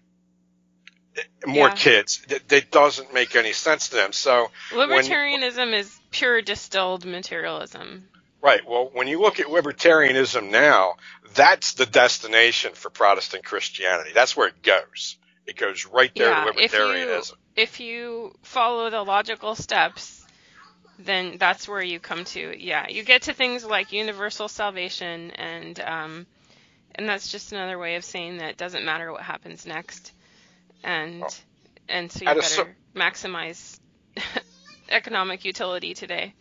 Speaker 3: more kids. That doesn't make any sense to them. So
Speaker 2: libertarianism is pure distilled materialism.
Speaker 3: Right. Well, when you look at libertarianism now, that's the destination for Protestant Christianity. That's where it goes. It goes right there to libertarianism.
Speaker 2: If you follow the logical steps, then that's where you come to. Yeah, you get to things like universal salvation, and that's just another way of saying that it doesn't matter what happens next, and so you better maximize economic utility today.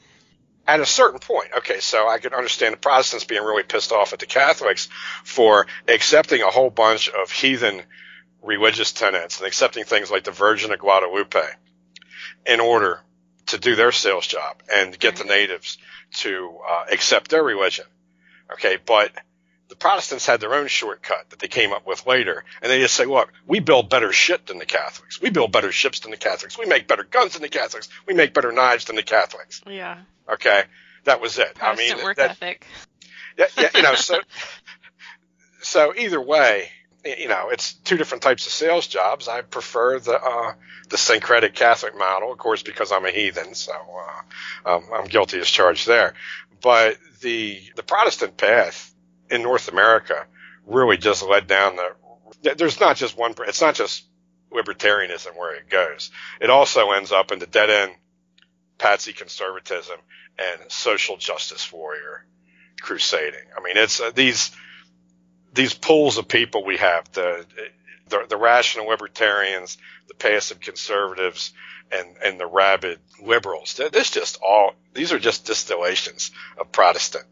Speaker 3: At a certain point, okay, so I could understand the Protestants being really pissed off at the Catholics for accepting a whole bunch of heathen religious tenets and accepting things like the Virgin of Guadalupe in order to do their sales job and get the natives to accept their religion. Okay, but the Protestants had their own shortcut that they came up with later, and they just say, look, we build better shit than the Catholics. We build better ships than the Catholics. We make better guns than the Catholics. We make better knives than the Catholics.
Speaker 2: Yeah.
Speaker 3: Okay, that was it.
Speaker 2: Protestant work ethic.
Speaker 3: Yeah, so either way, it's two different types of sales jobs. I prefer the syncretic Catholic model, of course, because I'm a heathen, so I'm guilty as charged there. But the Protestant path in North America really just led down there's not just one. It's not just libertarianism where it goes. It also ends up in the dead end patsy conservatism and social justice warrior crusading. I mean, it's these pools of people we have, the rational libertarians, the passive conservatives, and the rabid liberals. These are just distillations of Protestant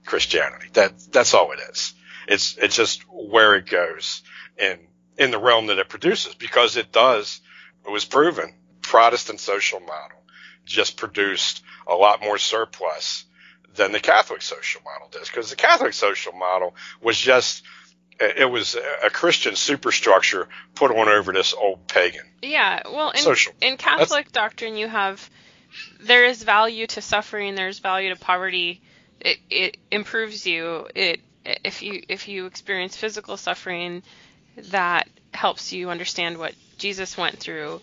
Speaker 3: Christianity. That's all it is. It's just where it goes in the realm that it produces, because it was proven, Protestant social model just produced a lot more surplus than the Catholic social model does, because the Catholic social model was it was a Christian superstructure put on over this old pagan.
Speaker 2: Yeah, well, in Catholic doctrine, there is value to suffering, there's value to poverty. It improves you. If you experience physical suffering, that helps you understand what Jesus went through.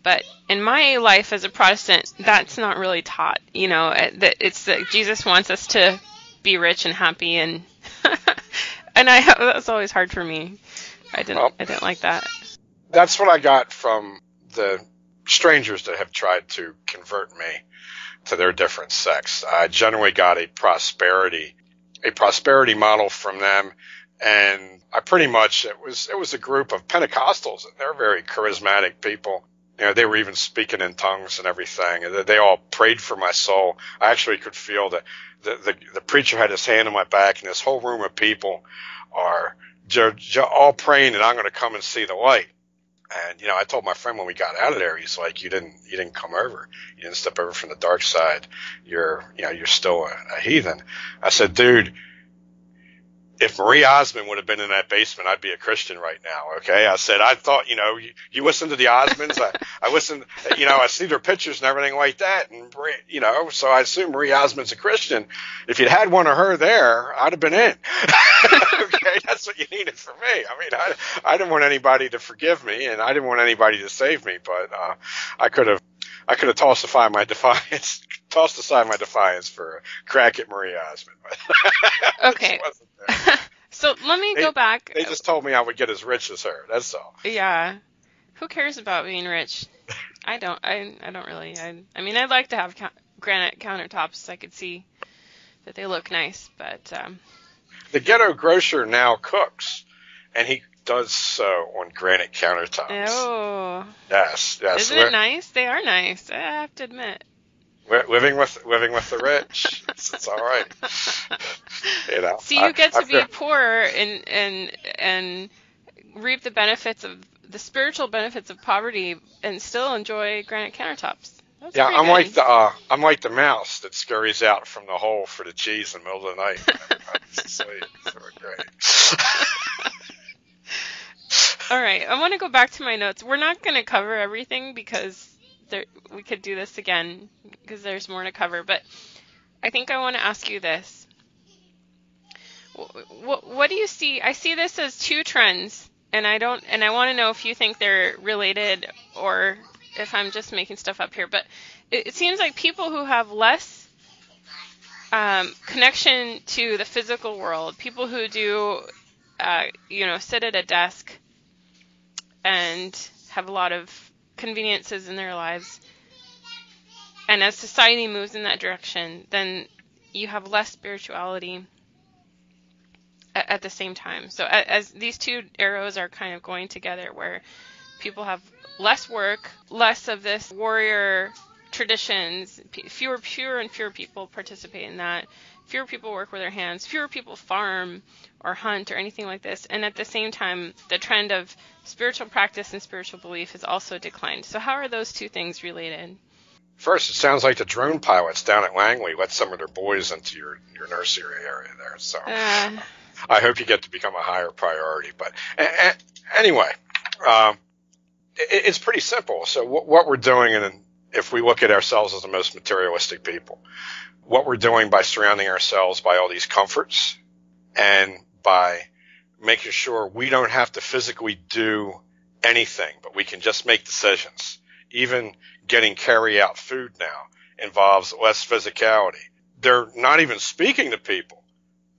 Speaker 2: But in my life as a Protestant, that's not really taught. It's that Jesus wants us to be rich and happy, and that's always hard for me. I didn't like that.
Speaker 3: That's what I got from the strangers that have tried to convert me to their different sects. I generally got a prosperity model from them, and I pretty much it was a group of Pentecostals, and they're very charismatic people. They were even speaking in tongues and everything. And they all prayed for my soul. I actually could feel that the preacher had his hand on my back, and this whole room of people are all praying that I'm going to come and see the light. And I told my friend when we got out of there, he's like, "You didn't come over. You didn't step over from the dark side. You're still a heathen." I said, "Dude, if Marie Osmond would have been in that basement, I'd be a Christian right now. Okay. I said, I thought, you listen to the Osmonds. I listen, I see their pictures and everything like that. And, so I assume Marie Osmond's a Christian. If you'd had one of her there, I'd have been in. Okay. That's what you needed from me. I mean, I didn't want anybody to forgive me and I didn't want anybody to save me, but, I could have tossed aside my defiance for a crack at Marie Osmond.
Speaker 2: Okay. So let me go back.
Speaker 3: They just told me I would get as rich as her. That's all.
Speaker 2: Yeah. Who cares about being rich? I don't really. I mean, I'd like to have granite countertops. I could see that they look nice, but
Speaker 3: the ghetto grocer now cooks, and he does so on granite countertops.
Speaker 2: Oh.
Speaker 3: Yes.
Speaker 2: Isn't it nice? They are nice. I have to admit.
Speaker 3: Living with the rich, it's all right.
Speaker 2: So you get to be poor and reap the benefits of the spiritual benefits of poverty and still enjoy granite countertops. That's
Speaker 3: I'm like the mouse that scurries out from the hole for the cheese in the middle of the night. It's great.
Speaker 2: All right, I want to go back to my notes. We're not going to cover everything because we could do this again because there's more to cover. But I think I want to ask you this. What do you see? I see this as two trends, and I want to know if you think they're related or if I'm just making stuff up here. But it seems like people who have less connection to the physical world, people who do, sit at a desk and have a lot of conveniences in their lives, and as society moves in that direction, then you have less spirituality at the same time. So as these two arrows are kind of going together, where people have less work, less of this warrior traditions, fewer and fewer people participate in that, fewer people work with their hands, fewer people farm or hunt or anything like this, and at the same time the trend of spiritual practice and spiritual belief has also declined. So how are those two things related?
Speaker 3: First, it sounds like the drone pilots down at Langley let some of their boys into your nursery area there. So I hope you get to become a higher priority. But anyway, it's pretty simple. So what we're doing, and if we look at ourselves as the most materialistic people, what we're doing by surrounding ourselves by all these comforts and by making sure we don't have to physically do anything, but we can just make decisions. Even getting carry-out food now involves less physicality. They're not even speaking to people.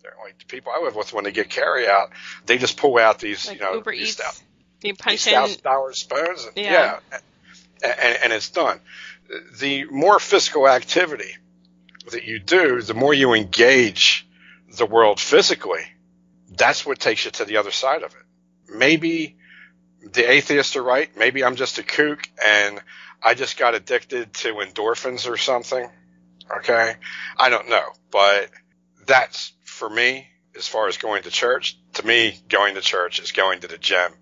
Speaker 3: They're like the people I live with, when they get carry-out, they just pull out these,
Speaker 2: like Uber
Speaker 3: these
Speaker 2: Eats. You punch
Speaker 3: these
Speaker 2: in
Speaker 3: $1,000 spoons. And it's done. The more physical activity that you do, the more you engage the world physically, that's what takes you to the other side of it. Maybe the atheists are right. Maybe I'm just a kook and I just got addicted to endorphins or something. Okay? I don't know. But that's, for me, as far as going to church, to me, going to church is going to the gym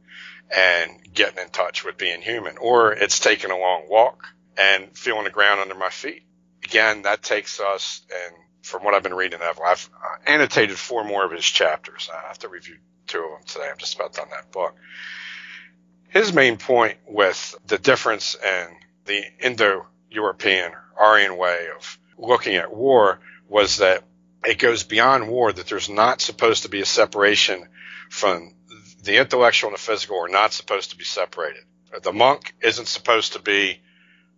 Speaker 3: and getting in touch with being human. Or it's taking a long walk and feeling the ground under my feet. Again, that takes us, and from what I've been reading, I've annotated 4 more of his chapters. I have to review 2 of them today. I'm just about done that book. His main point with the difference in the Indo-European Aryan way of looking at war was that it goes beyond war, that there's not supposed to be a separation from the intellectual and the physical are not supposed to be separated. The monk isn't supposed to be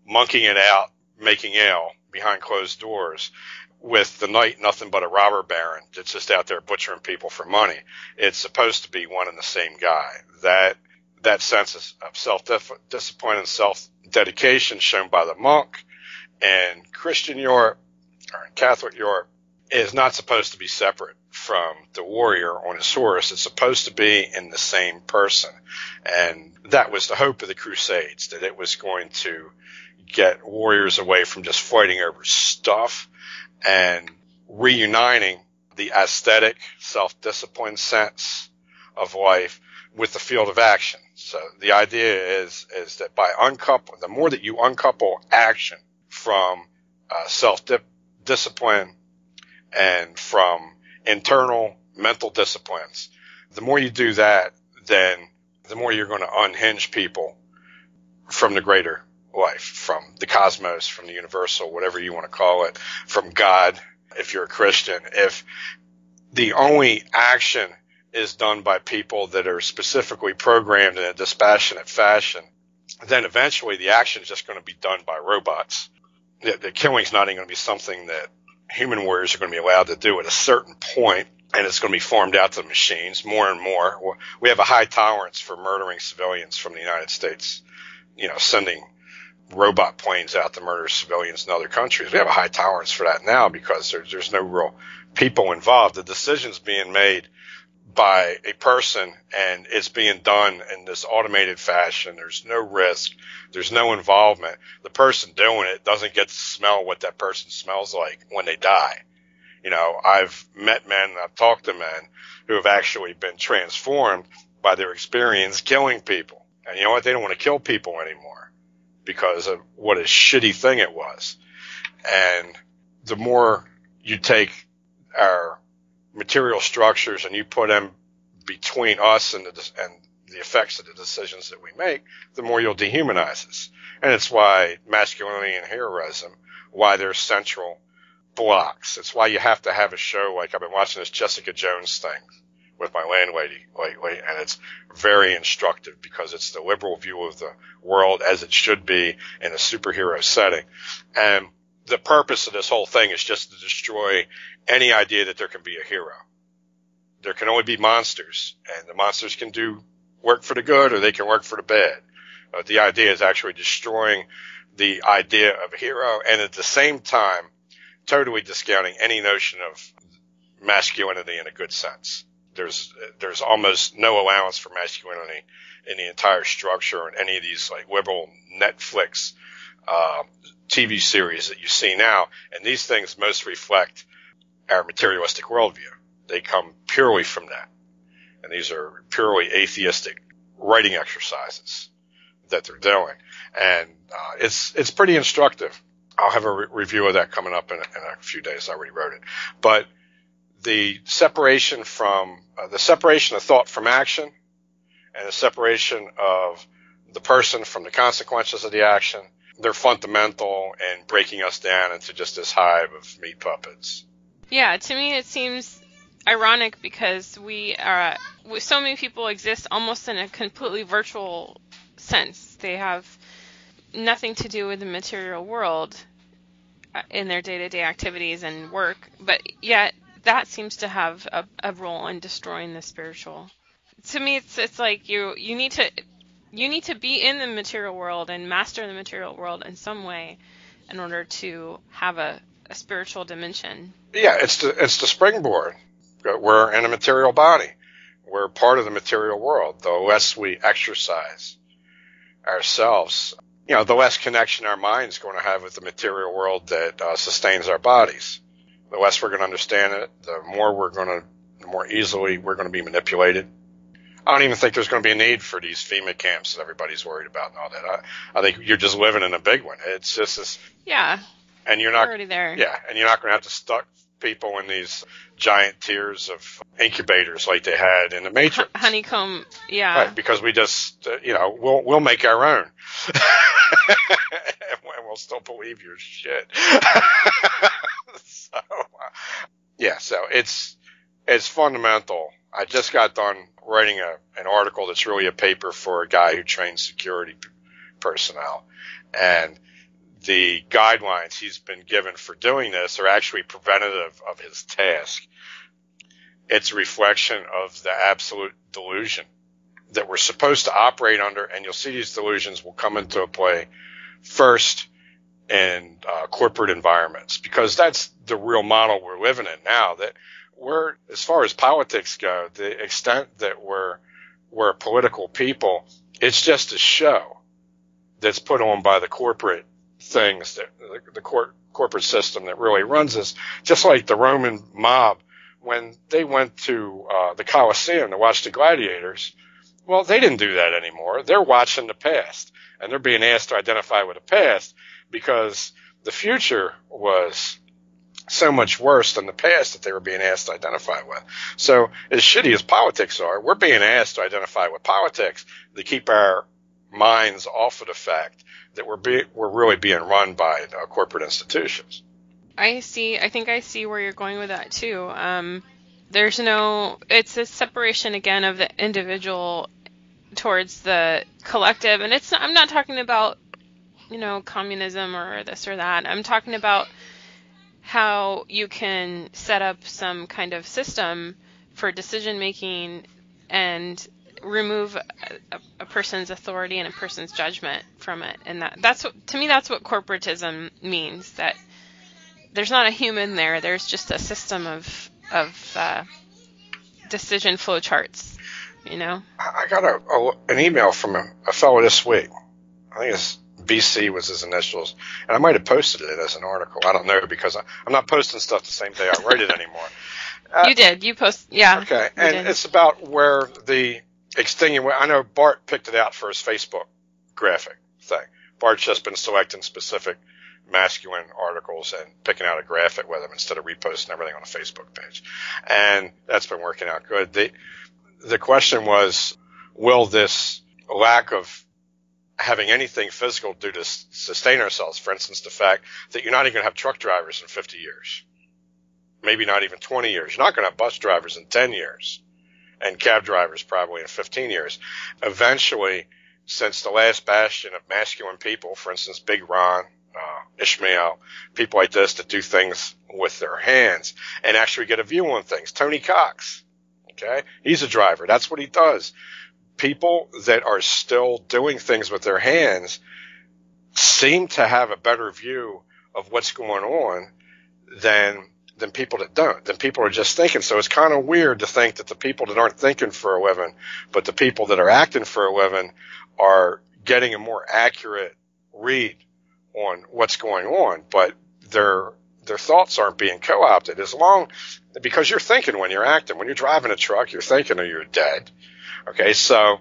Speaker 3: monkeying it out, making ale behind closed doors, with the knight nothing but a robber baron that's just out there butchering people for money. It's supposed to be one and the same guy. That sense of self-discipline and self-dedication shown by the monk in Christian Europe or in Catholic Europe is not supposed to be separate from the warrior on his horse. It's supposed to be in the same person. And that was the hope of the Crusades, that it was going to get warriors away from just fighting over stuff and reuniting the aesthetic, self-discipline sense of life with the field of action. So the idea is that by the more that you uncouple action from self-discipline and from internal mental disciplines. The more you do that, then the more you're going to unhinge people from the greater life, from the cosmos, from the universal, whatever you want to call it, from God, if you're a Christian. If the only action is done by people that are specifically programmed in a dispassionate fashion, then eventually the action is just going to be done by robots. The killing's not even going to be something that human warriors are going to be allowed to do at a certain point, and it's going to be farmed out to the machines more and more. We have a high tolerance for murdering civilians from the United States, sending robot planes out to murder civilians in other countries. We have a high tolerance for that now because there's no real people involved. The decision's being made by a person, and it's being done in this automated fashion. There's no risk. There's no involvement. The person doing it doesn't get to smell what that person smells like when they die. I've met men, I've talked to men who have actually been transformed by their experience killing people. And you know what? They don't want to kill people anymore because of what a shitty thing it was. And the more you take our material structures and you put them between us and the effects of the decisions that we make, the more you'll dehumanize us. And it's why masculinity and heroism, why they're central blocks. It's why you have to have a show like I've been watching this Jessica Jones thing with my landlady lately, and it's very instructive because it's the liberal view of the world as it should be in a superhero setting. And the purpose of this whole thing is just to destroy any idea that there can be a hero. There can only be monsters, and the monsters can do work for the good or they can work for the bad. But the idea is actually destroying the idea of a hero, and at the same time totally discounting any notion of masculinity in a good sense. There's almost no allowance for masculinity in the entire structure in any of these like liberal Netflix TV series that you see now. And these things most reflect our materialistic worldview. They come purely from that. And these are purely atheistic writing exercises that they're doing. And it's pretty instructive. I'll have a review of that coming up in a few days. I already wrote it. But the separation of thought from action, and the separation of the person from the consequences of the action, they're fundamental in breaking us down into just this hive of meat puppets.
Speaker 2: Yeah, to me it seems ironic because so many people exist almost in a completely virtual sense. They have nothing to do with the material world in their day-to-day activities and work, but yet that seems to have a role in destroying the spiritual. To me, it's like you need to be in the material world and master the material world in some way in order to have a spiritual dimension.
Speaker 3: Yeah, it's the springboard. We're in a material body. We're part of the material world. The less we exercise ourselves, the less connection our mind's going to have with the material world that sustains our bodies. The less we're going to understand it, the more easily we're going to be manipulated. I don't even think there's going to be a need for these FEMA camps that everybody's worried about and all that. I think you're just living in a big one. It's just this.
Speaker 2: Yeah.
Speaker 3: And you're not
Speaker 2: already there.
Speaker 3: Yeah, and you're not going to have to stuck people in these giant tiers of incubators like they had in the Matrix.
Speaker 2: Honeycomb, yeah.
Speaker 3: Right, because we just, we'll make our own. And we'll still believe your shit. So it's fundamental. I just got done writing an article that's really a paper for a guy who trains security personnel. And the guidelines he's been given for doing this are actually preventative of his task. It's a reflection of the absolute delusion that we're supposed to operate under, and you'll see these delusions will come into play first in corporate environments, because that's the real model we're living in now. That we're, as far as politics go, the extent that we're a political people, it's just a show that's put on by the corporate things, that the corporate system that really runs us. Just like the Roman mob, when they went to the Colosseum to watch the gladiators, well, they didn't do that anymore. They're watching the past, and they're being asked to identify with the past because the future was so much worse than the past that they were being asked to identify with. So as shitty as politics are, we're being asked to identify with politics to keep our minds off of the fact that we're really being run by corporate institutions.
Speaker 2: I think I see where you're going with that too. It's a separation again of the individual towards the collective, and I'm not talking about, communism or this or that. I'm talking about how you can set up some kind of system for decision making and remove a person's authority and a person's judgment from it. And that's what corporatism means, that there's not a human there. There's just a system of decision flow charts,
Speaker 3: I got an email from a fellow this week. I think it's BC was his initials, and I might have posted it as an article. I don't know, because I'm not posting stuff the same day I write it anymore.
Speaker 2: You did. You post, yeah.
Speaker 3: Okay, and it's about where the extinguishing. I know Bart picked it out for his Facebook graphic thing. Bart's just been selecting specific masculine articles and picking out a graphic with them instead of reposting everything on a Facebook page, and that's been working out good. The question was, will this lack of having anything physical do to sustain ourselves, for instance, the fact that you're not even going to have truck drivers in 50 years, maybe not even 20 years. You're not going to have bus drivers in 10 years and cab drivers probably in 15 years. Eventually, since the last bastion of masculine people, for instance, Big Ron, Ishmael, people like this that do things with their hands and actually get a view on things. Tony Cox, okay? He's a driver. That's what he does. People that are still doing things with their hands seem to have a better view of what's going on than people that don't. Than people are just thinking. So it's kind of weird to think that the people that aren't thinking for a living, but the people that are acting for a living are getting a more accurate read on what's going on, but their thoughts aren't being co-opted because you're thinking when you're acting. When you're driving a truck, you're thinking or you're dead. Okay, so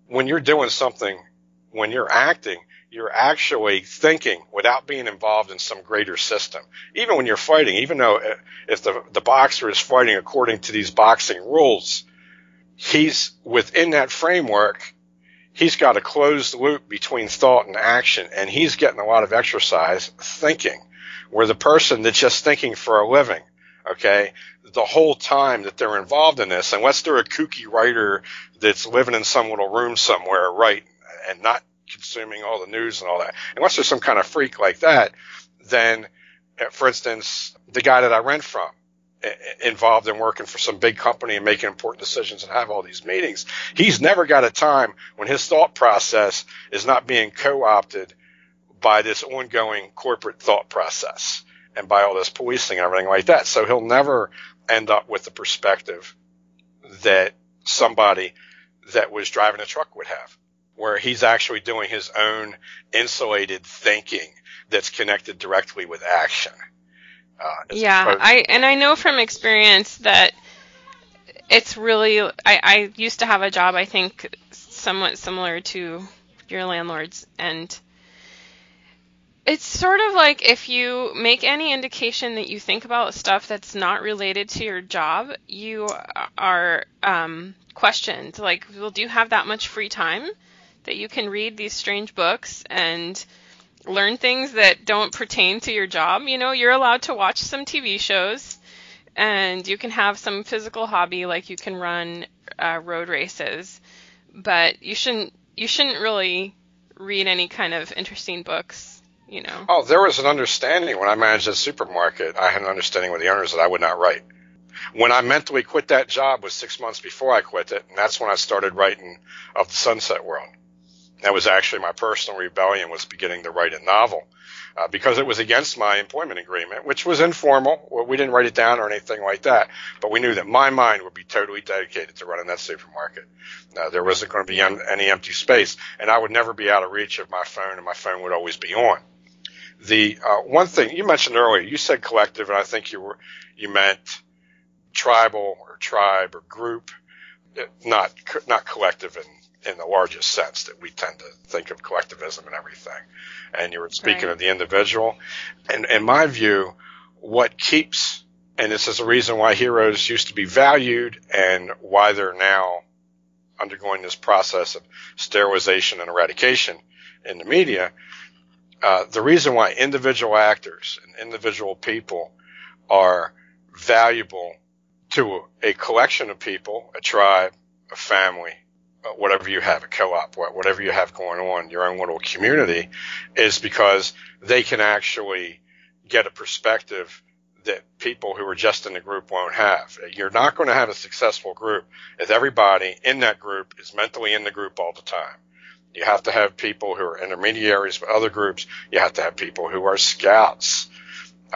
Speaker 3: when you're doing something, when you're acting, you're actually thinking without being involved in some greater system. Even when you're fighting, even though if the boxer is fighting according to these boxing rules, he's within that framework. He's got a closed loop between thought and action, and he's getting a lot of exercise thinking, where the person that's just thinking for a living, okay, the whole time that they're involved in this, unless they're a kooky writer that's living in some little room somewhere, right, and not consuming all the news and all that, unless there's some kind of freak like that, then, for instance, the guy that I rent from, involved in working for some big company and making important decisions and have all these meetings, he's never got a time when his thought process is not being co-opted by this ongoing corporate thought process and by all this policing and everything like that. So he'll never end up with the perspective that somebody that was driving a truck would have, where he's actually doing his own insulated thinking that's connected directly with action.
Speaker 2: I know from experience that it's really, I used to have a job, I think, somewhat similar to your landlord's, and it's sort of like if you make any indication that you think about stuff that's not related to your job, you are questioned. Like, well, do you have that much free time that you can read these strange books and learn things that don't pertain to your job? You're allowed to watch some TV shows, and you can have some physical hobby, like you can run road races, but you shouldn't really read any kind of interesting books.
Speaker 3: Oh, there was an understanding when I managed a supermarket. I had an understanding with the owners that I would not write. When I mentally quit that job was 6 months before I quit it, and that's when I started writing Of the Sunset World. That was actually my personal rebellion, was beginning to write a novel, because it was against my employment agreement, which was informal. We didn't write it down or anything like that, but we knew that my mind would be totally dedicated to running that supermarket. There wasn't going to be any empty space, and I would never be out of reach of my phone, and my phone would always be on. The one thing you mentioned earlier, you said collective, and I think you meant tribal or tribe or group, not collective in the largest sense that we tend to think of collectivism and everything. And you were speaking of the individual. And in my view, what keeps, and this is the reason why heroes used to be valued and why they're now undergoing this process of sterilization and eradication in the media. The reason why individual actors and individual people are valuable to a collection of people, a tribe, a family, whatever you have, a co-op, whatever you have going on, your own little community, is because they can actually get a perspective that people who are just in the group won't have. You're not going to have a successful group if everybody in that group is mentally in the group all the time. You have to have people who are intermediaries with other groups. You have to have people who are scouts.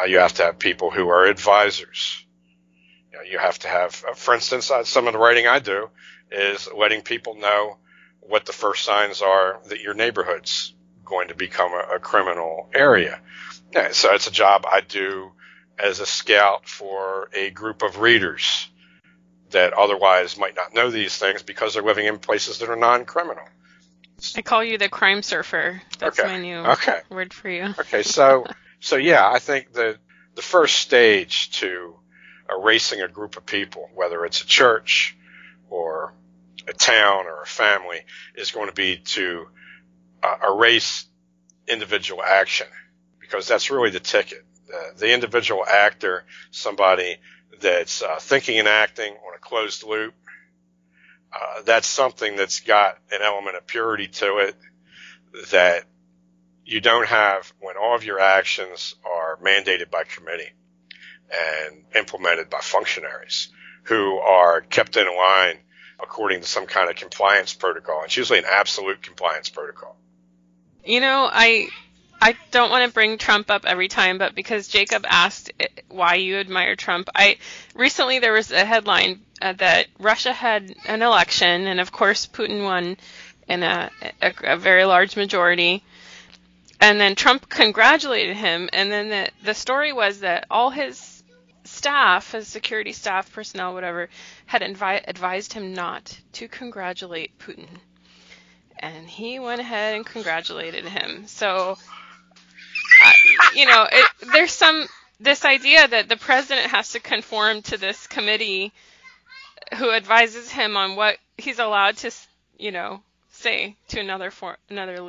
Speaker 3: You have to have people who are advisors. You have to have, for instance, some of the writing I do is letting people know what the first signs are that your neighborhood's going to become a criminal area. Yeah, so it's a job I do as a scout for a group of readers that otherwise might not know these things because they're living in places that are non-criminal.
Speaker 2: I call you the crime surfer. That's my new word for you.
Speaker 3: Okay, so yeah, I think the first stage to erasing a group of people, whether it's a church or a town or a family, is going to be to erase individual action, because that's really the ticket. The individual actor, somebody that's thinking and acting on a closed loop, that's something that's got an element of purity to it that you don't have when all of your actions are mandated by committee and implemented by functionaries who are kept in line according to some kind of compliance protocol. It's usually an absolute compliance protocol.
Speaker 2: You know, I don't want to bring Trump up every time, but because Jacob asked why you admire Trump, recently there was a headline that Russia had an election, and of course Putin won in a very large majority, and then Trump congratulated him, and then the story was that all his staff, his security staff, personnel, whatever, had advised him not to congratulate Putin, and he went ahead and congratulated him. So there's this idea that the president has to conform to this committee who advises him on what he's allowed to, say to another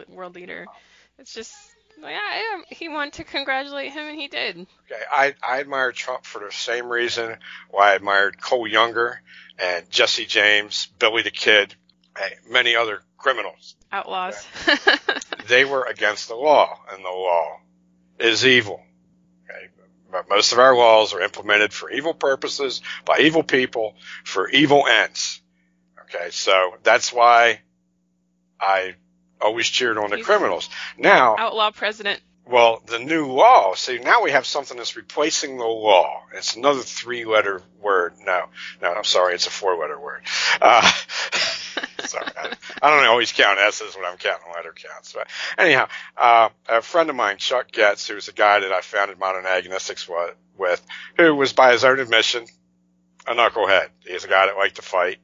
Speaker 2: world leader. It's just, he wanted to congratulate him, and he did.
Speaker 3: Okay, I admire Trump for the same reason why I admired Cole Younger and Jesse James, Billy the Kid, and many other criminals.
Speaker 2: Outlaws.
Speaker 3: Okay. They were against the law, and the law is evil. Okay? But most of our laws are implemented for evil purposes by evil people for evil ends. Okay, so that's why I always cheered on the criminals. Now,
Speaker 2: outlaw president.
Speaker 3: Well, the new law. See, now we have something that's replacing the law. It's another 3-letter word. No, I'm sorry, it's a 4-letter word. Sorry, I don't always count S's when I'm counting letter counts. But anyhow, a friend of mine, Chuck Getz, who's a guy that I founded Modern Agnostics with, who was by his own admission a knucklehead. He's a guy that liked to fight.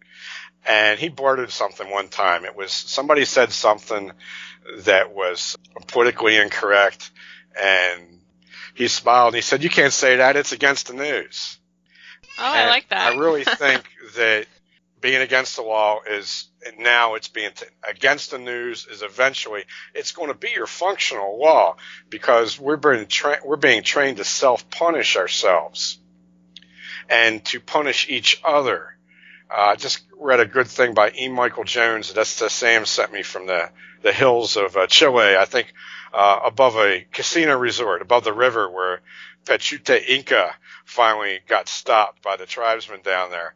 Speaker 3: And he blurted something one time. It was somebody said something that was politically incorrect, and he smiled and he said, "You can't say that. It's against the news."
Speaker 2: Oh, and I like that.
Speaker 3: I really think that being against the law is now it's being against the news is eventually it's going to be your functional law, because we're being trained to self-punish ourselves and to punish each other. I just read a good thing by E. Michael Jones that Sam sent me from the hills of Chile, I think above a casino resort, above the river where Pachute Inca finally got stopped by the tribesmen down there.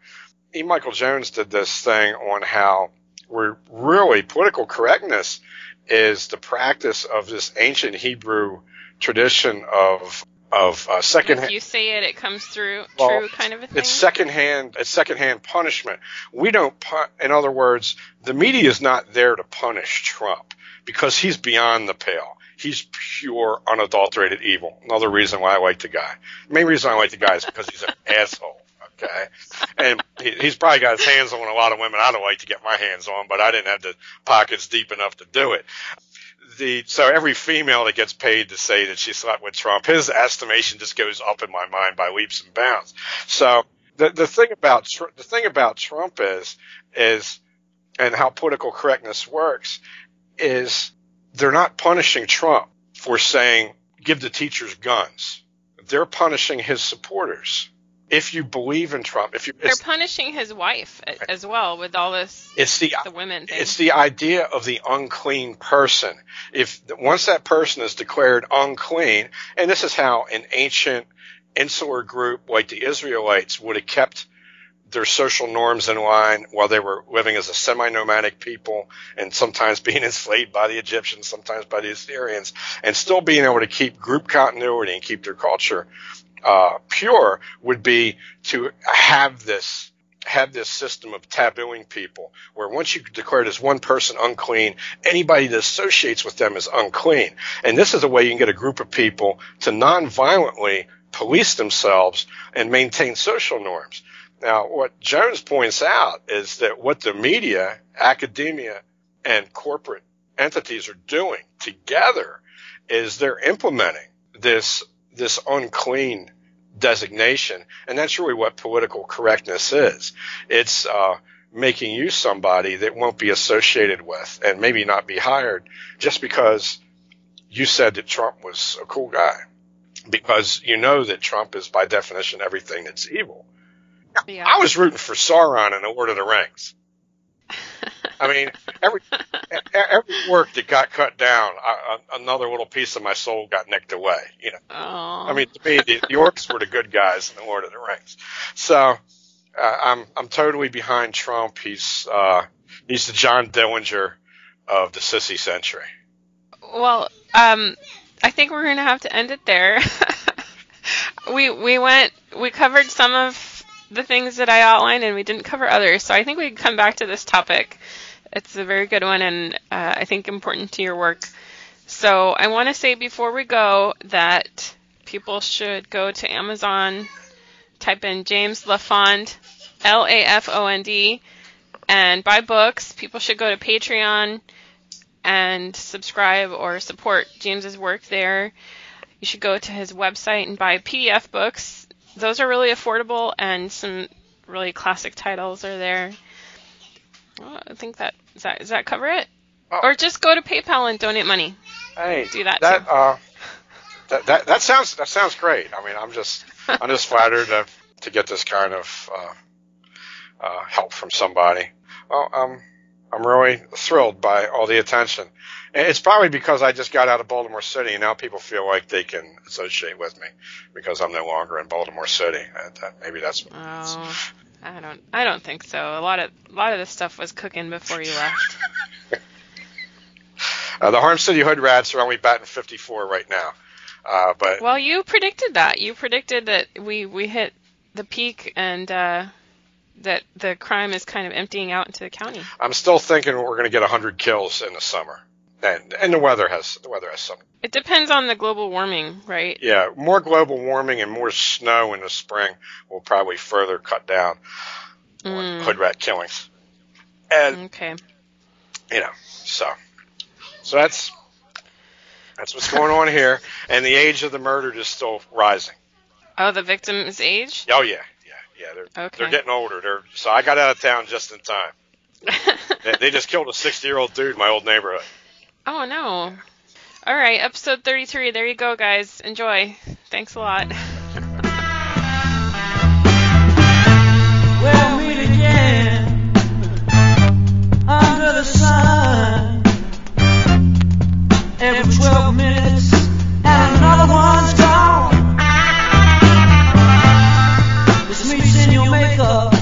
Speaker 3: E. Michael Jones did this thing on how we're really political correctness is the practice of this ancient Hebrew tradition of secondhand.
Speaker 2: If you say it comes through, true kind of a thing.
Speaker 3: It's secondhand punishment. We don't. In other words, the media is not there to punish Trump because he's beyond the pale. He's pure, unadulterated evil. Another reason why I like the guy. The main reason I like the guy is because he's an asshole. Okay, and he's probably got his hands on a lot of women I'd like to get my hands on, but I didn't have the pockets deep enough to do it. So every female that gets paid to say that she slept with Trump, his estimation just goes up in my mind by leaps and bounds. So the thing about Trump is and how political correctness works is they're not punishing Trump for saying give the teachers guns. They're punishing his supporters. If you believe in Trump,
Speaker 2: they're punishing his wife as well with all this.
Speaker 3: It's the
Speaker 2: women thing.
Speaker 3: It's the idea of the unclean person. Once that person is declared unclean, and this is how an ancient insular group like the Israelites would have kept their social norms in line while they were living as a semi-nomadic people and sometimes being enslaved by the Egyptians, sometimes by the Assyrians, and still being able to keep group continuity and keep their culture pure, would be to have this system of tabooing people, where once you declare this one person unclean, anybody that associates with them is unclean. And this is a way you can get a group of people to non-violently police themselves and maintain social norms. Now, what Jones points out is that what the media, academia, and corporate entities are doing together is they're implementing this unclean designation, and that's really what political correctness is. It's making you somebody that won't be associated with and maybe not be hired just because you said that Trump was a cool guy, because you know that Trump is by definition everything that's evil. Yeah. I was rooting for Sauron in The Lord of the Rings. I mean, every work that got cut down, another little piece of my soul got nicked away. You know, I mean, to me, the orcs were the good guys in The Lord of the Rings. So I'm totally behind Trump. He's the John Dillinger of the sissy century.
Speaker 2: Well, I think we're going to have to end it there. We covered some of the things that I outlined, and we didn't cover others. So I think we can come back to this topic. It's a very good one, and I think important to your work. So I want to say before we go that people should go to Amazon, type in James LaFond, LaFond, and buy books. People should go to Patreon and subscribe or support James's work there. You should go to his website and buy PDF books. Those are really affordable, and some really classic titles are there. Well, I think does that cover it? Oh. Or just go to PayPal and donate money.
Speaker 3: Hey,
Speaker 2: do that too.
Speaker 3: That sounds great. I mean, I'm just flattered to get this kind of help from somebody. Well, I'm really thrilled by all the attention. And it's probably because I just got out of Baltimore City, and now people feel like they can associate with me because I'm no longer in Baltimore City. Maybe that's what it is.
Speaker 2: I don't think so. A lot of this stuff was cooking before you left.
Speaker 3: The Harm City Hood Rats are only batting 54 right now. But
Speaker 2: well, you predicted that. You predicted that we hit the peak, and that the crime is kind of emptying out into the county.
Speaker 3: I'm still thinking we're going to get 100 kills in the summer. And the weather has some.
Speaker 2: It depends on the global warming, right?
Speaker 3: Yeah, more global warming and more snow in the spring will probably further cut down on hood rat killings. And
Speaker 2: okay.
Speaker 3: You know, so that's what's going on here, and the age of the murdered is still rising.
Speaker 2: Oh, the victim's age?
Speaker 3: Oh yeah. They're getting older. So I got out of town just in time. They just killed a 60-year-old dude in my old neighborhood.
Speaker 2: Oh, no. All right, episode 33. There you go, guys. Enjoy. Thanks a lot.
Speaker 4: We'll meet again under the sun. Every 12 minutes and another one's gone. This meets in your makeup.